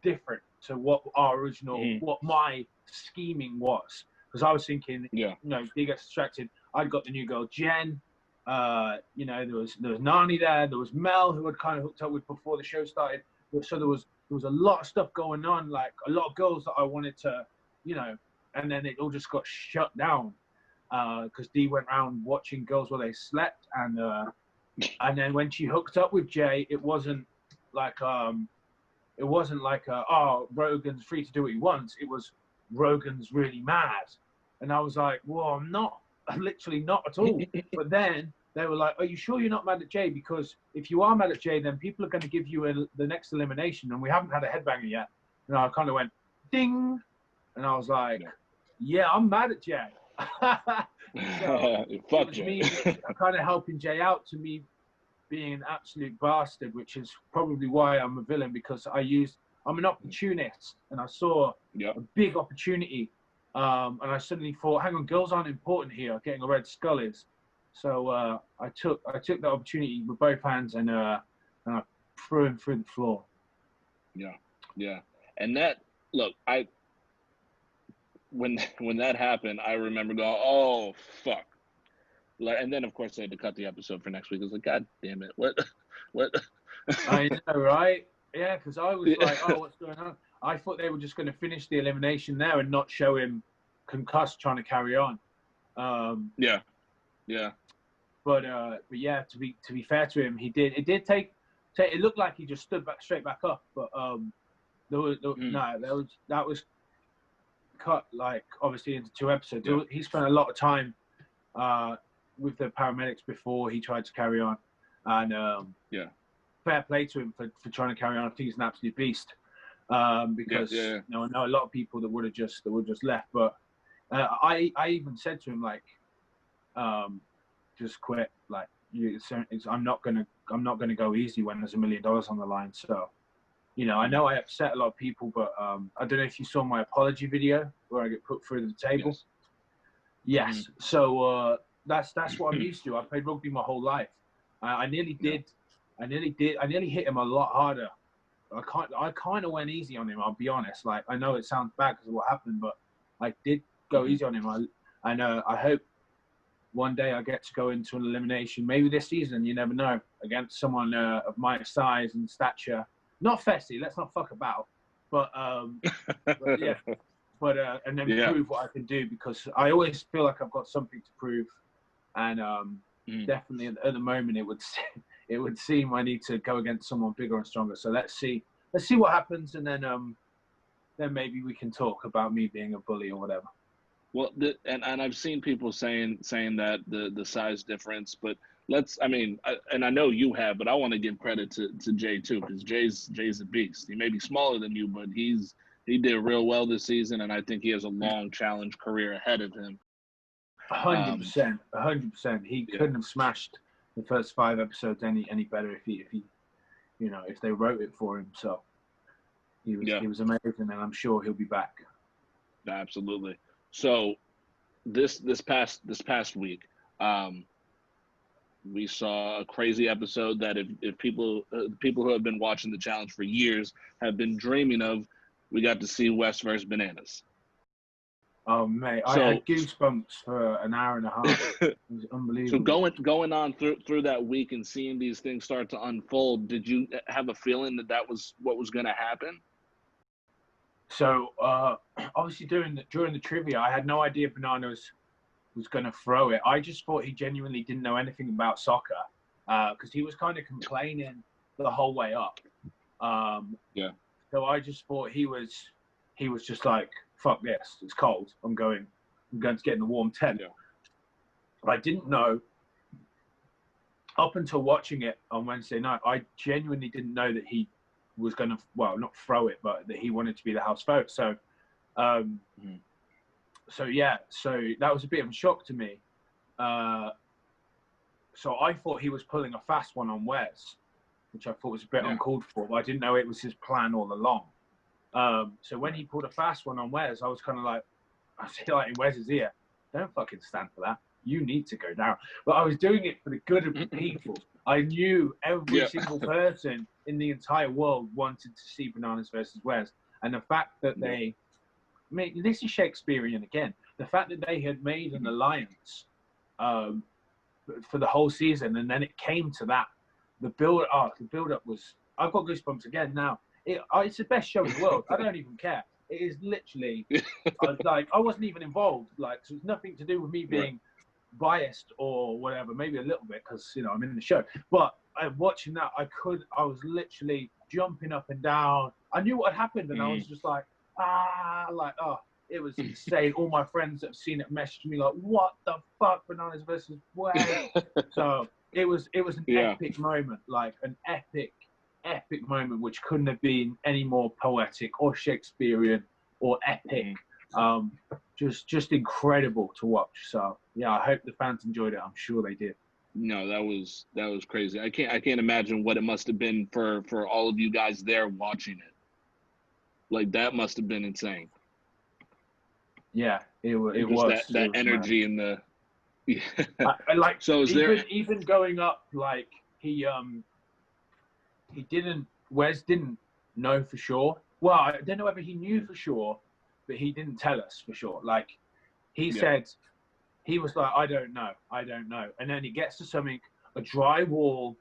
S2: different to what our original, what my scheming was. Because I was thinking, you know, Dee gets distracted. I'd got the new girl, Jen. You know, there was Nani there. There was Mel, who had kind of hooked up with before the show started. So there was a lot of stuff going on, like a lot of girls that I wanted to, you know, and then it all just got shut down because Dee went around watching girls while they slept, and then when she hooked up with Jay, it wasn't like oh, Rogan's free to do what he wants. It was Rogan's really mad, and I was like, well, I'm literally not at all. But then they were like, are you sure you're not mad at Jay? Because if you are mad at Jay, then people are going to give you the next elimination, and we haven't had a headbanger yet. And I kind of went, ding. And I was like, yeah, I'm mad at Jay. So
S1: Fuck
S2: it was
S1: Jay.
S2: me kind of helping Jay out to me being an absolute bastard, which is probably why I'm a villain, because I'm an opportunist, and I saw a big opportunity. And I suddenly thought, hang on, girls aren't important here. Getting a red skull is. So I took the opportunity with both hands, and I threw him through the floor.
S1: Yeah. And that, look, when that happened, I remember going, oh fuck. Like, and then of course they had to cut the episode for next week. I was like, God damn it, what?
S2: I know, right? Yeah, because I was like, oh, what's going on? I thought they were just going to finish the elimination there and not show him concussed trying to carry on.
S1: Yeah.
S2: But yeah, to be fair to him, he did. It did take. It looked like he just stood straight back up, but that was cut, like, obviously into 2 episodes. He spent a lot of time with the paramedics before he tried to carry on, and fair play to him for trying to carry on. I think he's an absolute beast, because you know, I know a lot of people that would have just left, but I even said to him, like, just quit, like, I'm not gonna go easy when there's $1 million on the line. So, you know, I know I upset a lot of people, but I don't know if you saw my apology video where I get put through the table. Yes. So that's what I'm used to. I played rugby my whole life. I nearly hit him a lot harder. I kind of went easy on him, I'll be honest. Like, I know it sounds bad because of what happened, but I did go easy on him. I hope one day I get to go into an elimination, maybe this season, you never know, against someone of my size and stature. Not Fessy, let's not fuck about. But yeah. But and then prove what I can do, because I always feel like I've got something to prove, and definitely at the moment it would seem I need to go against someone bigger and stronger. So let's see let's see what happens, and then maybe we can talk about me being a bully or whatever.
S1: Well, and I've seen people saying that the size difference, but and I know you have, but I want to give credit to Jay too, because Jay's a beast. He may be smaller than you, but he did real well this season, and I think he has a long challenge career ahead of him.
S2: 100%, 100%. He couldn't have smashed the first 5 episodes any better if he if they wrote it for him. So he was amazing, and I'm sure he'll be back.
S1: Absolutely. So this past week, we saw a crazy episode that if people who have been watching the challenge for years have been dreaming of. We got to see West versus Bananas.
S2: Oh mate, I had goosebumps for an hour and a half. It was unbelievable.
S1: So going on through that week and seeing these things start to unfold, did you have a feeling that was what was going to happen?
S2: So obviously during the trivia, I had no idea Bananas was going to throw it. I just thought he genuinely didn't know anything about soccer because he was kind of complaining the whole way up. So I just thought he was just like, fuck this, it's cold. I'm going to get in the warm tent.
S1: Yeah.
S2: But I didn't know up until watching it on Wednesday night. I genuinely didn't know that he was going to, well, not throw it, but that he wanted to be the house vote. So, so that was a bit of a shock to me. So I thought he was pulling a fast one on Wes, which I thought was a bit uncalled for, but I didn't know it was his plan all along. So when he pulled a fast one on Wes, I was kind of like, I was like in Wes's ear, don't fucking stand for that. You need to go down. But I was doing it for the good of the people. I knew every single person in the entire world wanted to see Bananas versus Wes. And the fact that this is Shakespearean again, the fact that they had made an alliance for the whole season, and then it came to that, the build-up was, I've got goosebumps again now. It's the best show in the world. I don't even care. It is literally, I wasn't even involved. Like, so it's nothing to do with me being biased or whatever. Maybe a little bit because I'm in the show. But watching that, I was literally jumping up and down. I knew what had happened, and I was just like, it was insane. All my friends that have seen it messaged me like, "What the fuck, Bananas versus Wes?" So it was an epic moment, like an epic moment, which couldn't have been any more poetic or Shakespearean or epic. Just incredible to watch. So yeah, I hope the fans enjoyed it. I'm sure they did.
S1: No, that was crazy. I can't imagine what it must have been for all of you guys there watching it. Like, that must have been insane.
S2: Yeah, it was
S1: that energy in the.
S2: I like.
S1: So
S2: even going up, like Wes didn't know for sure. Well, I don't know whether he knew for sure, but he didn't tell us for sure. Like, he said, he was like, I don't know. And then he gets to something, a drywall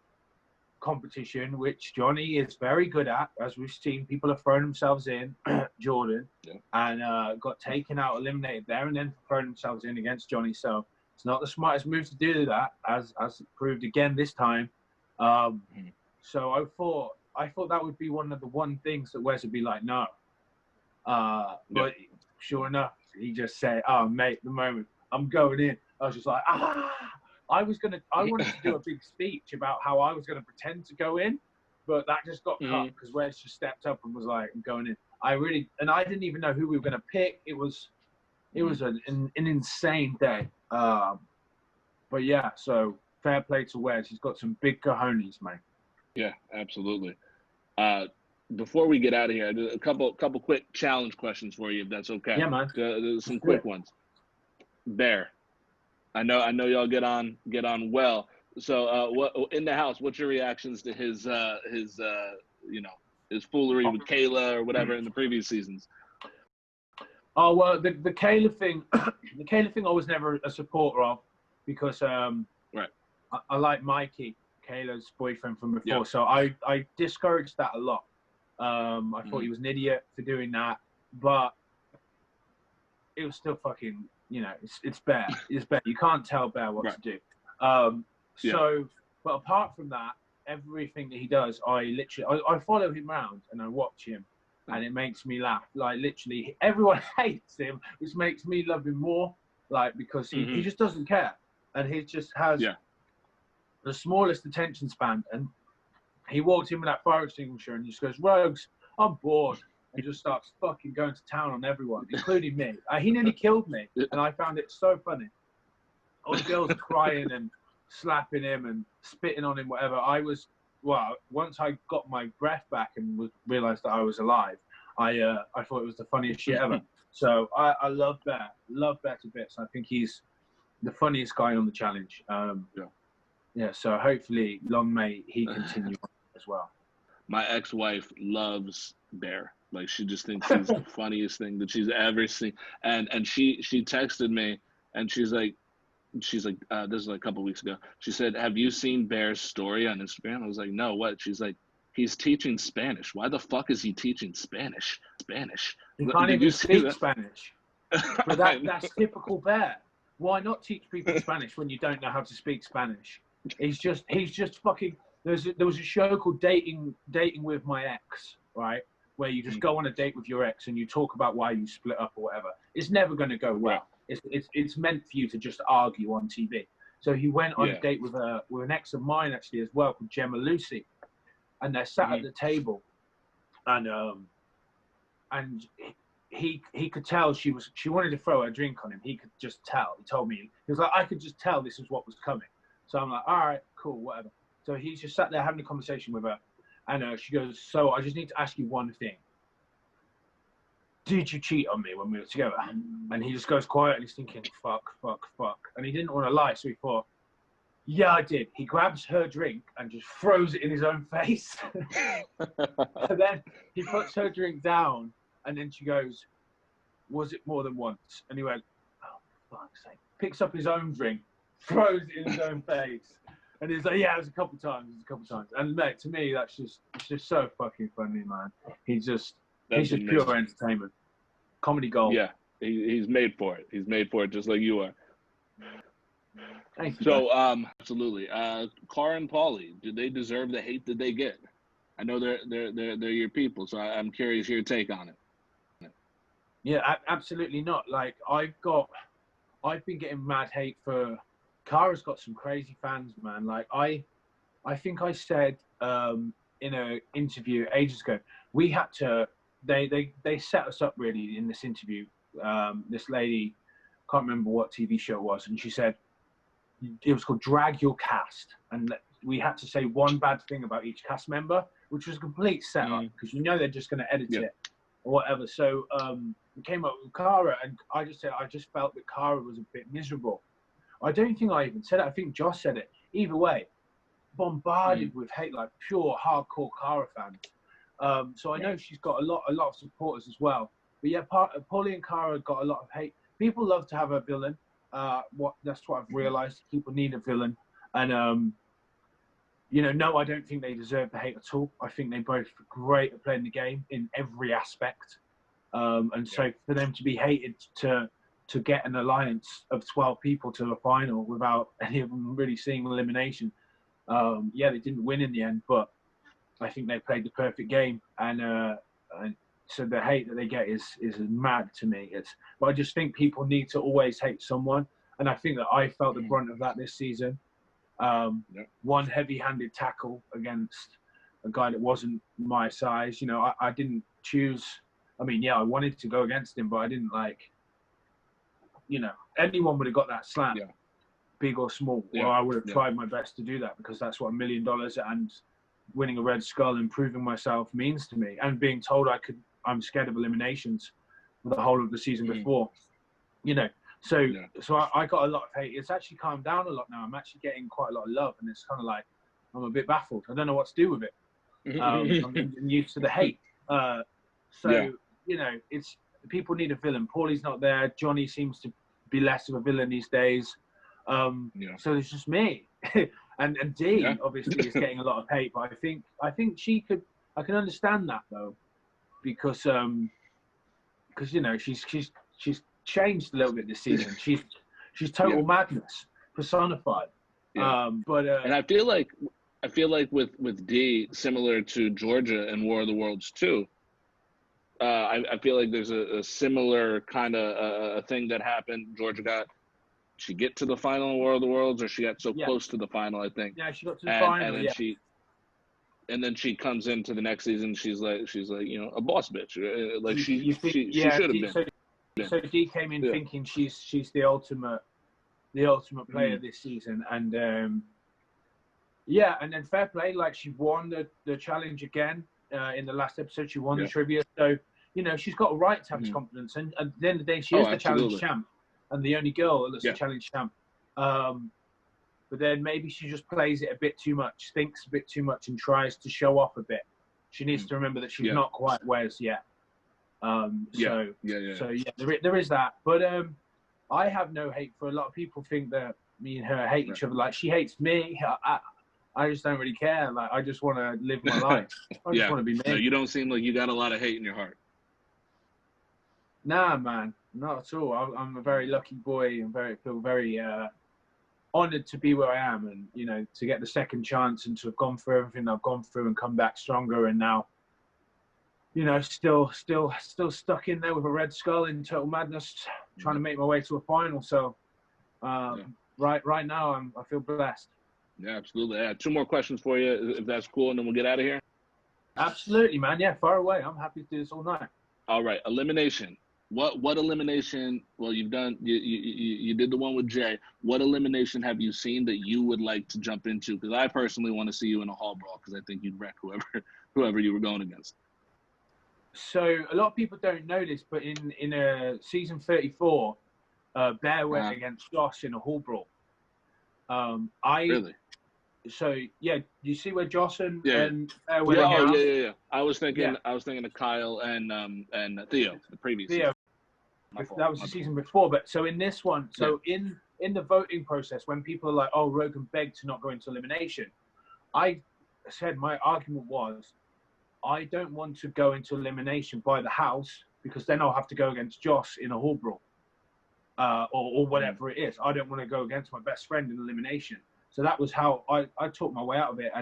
S2: competition, which Johnny is very good at, as we've seen. People have thrown themselves in, Jordan, and got taken out, eliminated there, and then thrown themselves in against Johnny. So it's not the smartest move to do that, as proved again this time. So I thought that would be one of the things that Wes would be like, no. But sure enough, he just said, "Oh, mate, the moment I'm going in," I was just like, I wanted to do a big speech about how I was going to pretend to go in, but that just got cut because Wes just stepped up and was like, "I'm going in." I didn't even know who we were going to pick. It was an insane day. But yeah, so fair play to Wes. He's got some big cojones, mate.
S1: Yeah, absolutely. Before we get out of here, a couple quick challenge questions for you, if that's okay.
S2: Yeah, man.
S1: Some quick ones. Bear, I know y'all get on well. So, what in the house? What's your reactions to his foolery with Kayla or whatever in the previous seasons?
S2: Oh well, the Kayla thing, I was never a supporter of because I like Mikey, Kayla's boyfriend from before, so I discouraged that a lot. I thought he was an idiot for doing that, but it was still fucking, it's Bear. It's Bear. You can't tell Bear what to do. So, but apart from that, everything that he does, I follow him around and I watch him, and it makes me laugh. Like literally, everyone hates him, which makes me love him more. Like because he just doesn't care, and he just has the smallest attention span. And he walked in with that fire extinguisher and he just goes, "Rogues, I'm bored," and just starts fucking going to town on everyone, including me. He nearly killed me, and I found it so funny. All the girls crying and slapping him and spitting on him, whatever. Once I got my breath back and realised that I was alive, I thought it was the funniest shit ever. So I love Bear to bits. I think he's the funniest guy on the challenge. So hopefully long may he continue as well.
S1: My ex-wife loves Bear. Like she just thinks he's the funniest thing that she's ever seen. And she texted me and she's like, this is like a couple of weeks ago. She said, "Have you seen Bear's story on Instagram?" I was like, "No, what?" She's like, "He's teaching Spanish. Why the fuck is he teaching Spanish?
S2: He can't even speak Spanish. But that's typical Bear. Why not teach people Spanish when you don't know how to speak Spanish? He's just fucking. There was a show called Dating with My Ex, right? Where you just go on a date with your ex and you talk about why you split up or whatever. It's never going to go well. It's meant for you to just argue on TV. So he went on a date with an ex of mine actually as well, called Gemma Lucy, and they're sat at the table, and he could tell she wanted to throw her drink on him. He could just tell. He told me, he was like, I could just tell this is what was coming. So I'm like, all right, cool, whatever. So he's just sat there having a conversation with her, and she goes, "So I just need to ask you one thing. Did you cheat on me when we were together?" And he just goes quiet and he's thinking, fuck. And he didn't want to lie, so he thought, "Yeah, I did." He grabs her drink and just throws it in his own face. And then he puts her drink down and then she goes, "Was it more than once?" And he went, "Oh, for fuck's sake." Picks up his own drink, throws it in his own face. And he's like, "Yeah, it was a couple times. And mate, to me, it's just so fucking funny, man. He's just pure entertainment. Comedy gold.
S1: Yeah, he's made for it. He's made for it just like you are.
S2: Thank you.
S1: So, absolutely. Cara and Paulie, do they deserve the hate that they get? I know they're your people, so I'm curious your take on it.
S2: Yeah, absolutely not. Like I've been getting mad hate for. Cara's got some crazy fans, man. Like I think I said in an interview ages ago, we had to. They set us up really in this interview. This lady, can't remember what TV show it was, and she said it was called Drag Your Cast, and we had to say one bad thing about each cast member, which was a complete setup because they're just going to edit it or whatever. So we came up with Cara, and I just said I just felt that Cara was a bit miserable. I don't think I even said it. I think Josh said it. Either way, bombarded with hate, like pure hardcore Cara fans. So I know she's got a lot of supporters as well. But yeah, Paulie and Cara got a lot of hate. People love to have a villain. That's what I've realised. People need a villain, and no, I don't think they deserve the hate at all. I think they both are great at playing the game in every aspect. And so for them to be hated to get an alliance of 12 people to the final without any of them really seeing elimination. They didn't win in the end, but I think they played the perfect game. And so the hate that they get is mad to me. But I just think people need to always hate someone. And I think that I felt the brunt of that this season. One heavy-handed tackle against a guy that wasn't my size. I didn't choose. I mean, I wanted to go against him, but I didn't anyone would have got that slam, big or small. Well, I would have tried my best to do that because that's what $1 million and winning a Red Skull and proving myself means to me. And being told I'm scared of eliminations for the whole of the season before, So I got a lot of hate. It's actually calmed down a lot now. I'm actually getting quite a lot of love, and it's kind of like I'm a bit baffled. I don't know what to do with it. I'm used to the hate. It's people need a villain. Paulie's not there. Johnny seems to be less of a villain these days. So it's just me. and Dee obviously is getting a lot of hate, but I think she could. I can understand that though, because she's changed a little bit this season. She's total madness personified.
S1: And I feel like I feel like with D, similar to Georgia and War of the Worlds too. I feel like there's a similar kind of thing that happened. Georgia got she get to the final in War of the Worlds, or she got so
S2: Yeah.
S1: close to the final, I think.
S2: Yeah, she got to the
S1: And
S2: final.
S1: then
S2: Yeah.
S1: she comes into the next season. She's like a boss bitch. Like
S2: You think,
S1: she
S2: yeah.
S1: should have been.
S2: So D came in thinking she's the ultimate player this season, and yeah, and then fair play. Like, she won the challenge again in the last episode. She won the trivia, so she's got a right to have confidence. And at the end of the day, she is the challenge champ and the only girl that's the challenge champ. But then maybe she just plays it a bit too much, thinks a bit too much, and tries to show off a bit. She needs to remember that she's not quite Wes yet. So there is that. But I have no hate for. A lot of people think that me and her hate each other. Like, she hates me. I just don't really care. Like, I just want to live my life. I just want to be me.
S1: No, you don't seem like you got a lot of hate in your heart.
S2: Nah, man, not at all. I'm a very lucky boy and feel very honoured to be where I am, and to get the second chance and to have gone through everything I've gone through and come back stronger, and now still stuck in there with a red skull in Total Madness, trying to make my way to a final. So right now I feel blessed.
S1: Yeah, absolutely. I have 2 more questions for you, if that's cool, and then we'll get out of here.
S2: Absolutely, man. Yeah, far away. I'm happy to do this all night.
S1: All right, elimination. What elimination? Well, you've done you did the one with Jay. What elimination have you seen that you would like to jump into? Because I personally want to see you in a hall brawl, because I think you'd wreck whoever you were going against.
S2: So a lot of people don't know this, but in season 34, Bear went against Josh in a hall brawl.
S1: Really?
S2: So yeah, you see where Josh and Bear went?
S1: Yeah. I was thinking of Kyle and Theo, the previous.
S2: Theo. That was the season before, but so in this one, in the voting process, when people are like, "Oh, Rogan begged to not go into elimination," I said my argument was, I don't want to go into elimination by the house, because then I'll have to go against Josh in a hall brawl, or whatever it is. I don't want to go against my best friend in elimination. So that was how I talked my way out of it.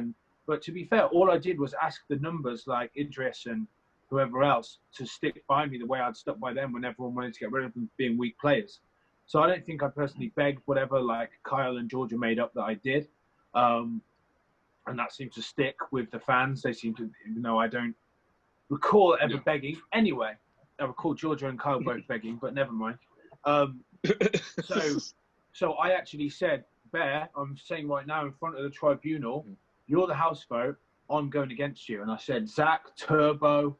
S2: But to be fair, all I did was ask the numbers, like Idris and whoever else, to stick by me the way I'd stuck by them when everyone wanted to get rid of them being weak players. So I don't think I personally begged whatever, like Kyle and Georgia made up that I did. And that seemed to stick with the fans. They seem to, I don't recall ever begging. Anyway, I recall Georgia and Kyle both begging, but never mind. So I actually said, Bear, I'm saying right now in front of the tribunal, you're the house vote, I'm going against you. And I said, Zach, Turbo,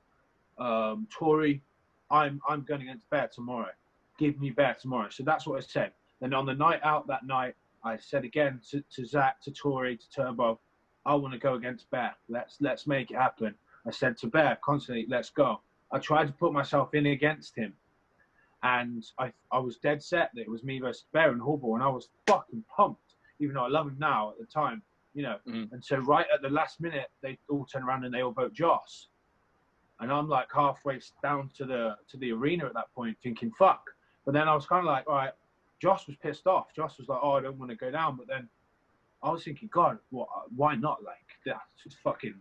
S2: Tori, I'm going against Bear tomorrow. Give me Bear tomorrow. So that's what I said. Then on the night out that night, I said again to Zach, to Tori, to Turbo, I want to go against Bear. Let's make it happen. I said to Bear constantly, let's go. I tried to put myself in against him. And I was dead set that it was me versus Bear and Hallball, and I was fucking pumped, even though I love him now at the time, And so right at the last minute, they all turn around and they all vote Joss. And I'm like halfway down to the arena at that point, thinking fuck. But then I was kind of like, all right, Joss was pissed off. Joss was like, oh, I don't want to go down. But then I was thinking, God, why not? Like, that's fucking,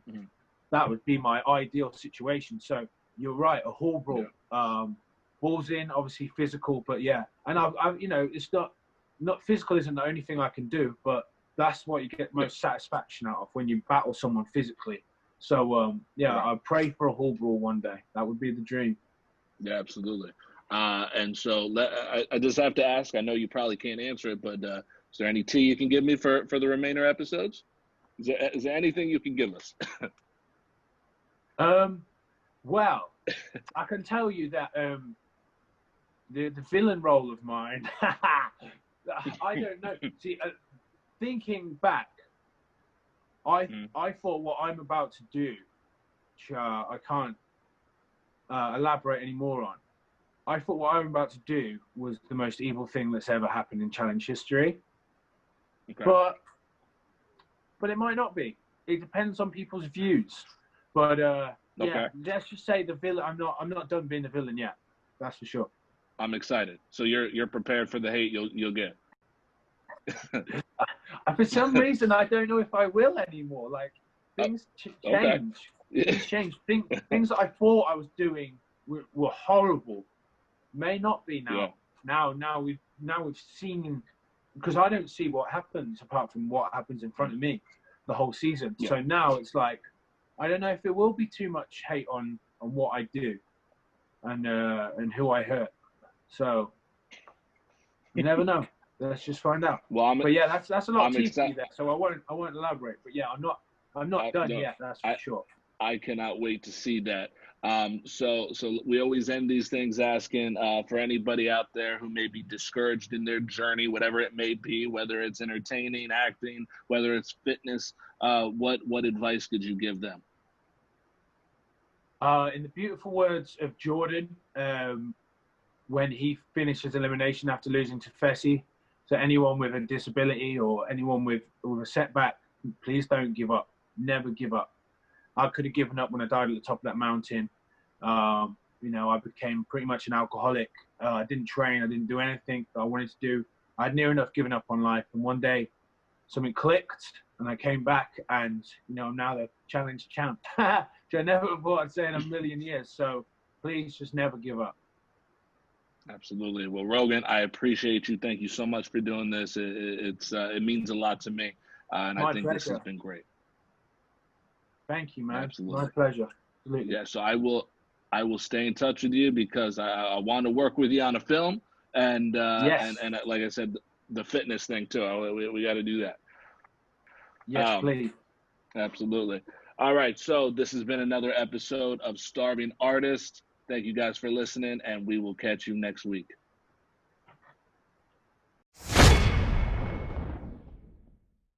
S2: that would be my ideal situation. So you're right, a hall brawl. Yeah. Balls in, obviously physical, but yeah. And I it's not physical isn't the only thing I can do, but that's what you get most satisfaction out of, when you battle someone physically. So I pray for a hall brawl one day. That would be the dream.
S1: Yeah, absolutely. And so I just have to ask, I know you probably can't answer it, but is there any tea you can give me for the remainder episodes? Is there anything you can give us?
S2: Well, I can tell you that the villain role of mine, I don't know. See, thinking back, I thought what I'm about to do, which I can't elaborate any more on. I thought what I'm about to do was the most evil thing that's ever happened in challenge history. Okay. But it might not be. It depends on people's views. But yeah, let's just say the villain. I'm not done being the villain yet. That's for sure.
S1: I'm excited. So you're prepared for the hate you'll get.
S2: For some reason, I don't know if I will anymore. Like things
S1: Okay.
S2: change. Things change. Things that I thought I was doing were horrible. May not be now.
S1: Yeah.
S2: Now we've seen, because I don't see what happens apart from what happens in front of me the whole season.
S1: Yeah.
S2: So now it's like I don't know if it will be too much hate on what I do and who I hurt. So you never know. Let's just find out.
S1: Well,
S2: but yeah, that's a lot of tea for you
S1: excited.
S2: there. So I won't elaborate. But yeah, I'm not done yet. That's for sure.
S1: I cannot wait to see that. So we always end these things asking for anybody out there who may be discouraged in their journey, whatever it may be, whether it's entertaining, acting, whether it's fitness. What advice could you give them?
S2: In the beautiful words of Jordan, when he finished his elimination after losing to Fessy, so anyone with a disability or anyone with a setback, please don't give up. Never give up. I could have given up when I died at the top of that mountain. You know, I became pretty much an alcoholic. I didn't train. I didn't do anything that I wanted to do. I had near enough given up on life. And one day, something clicked, and I came back, and you know, I'm now the challenge champ, which I never thought I'd say in a million years. So please, just never give up.
S1: Absolutely. Well, Rogan, I appreciate you. Thank you so much for doing this. It means a lot to me, and I think this has been great.
S2: Thank you, man.
S1: Absolutely.
S2: My pleasure. Absolutely.
S1: Yeah. So I will stay in touch with you because I want to work with you on a film, and
S2: yes.
S1: and like I said, the fitness thing too. We got to do that.
S2: Yes, please.
S1: Absolutely. All right. So this has been another episode of Starving Artist. Thank you guys for listening, and we will catch you next week.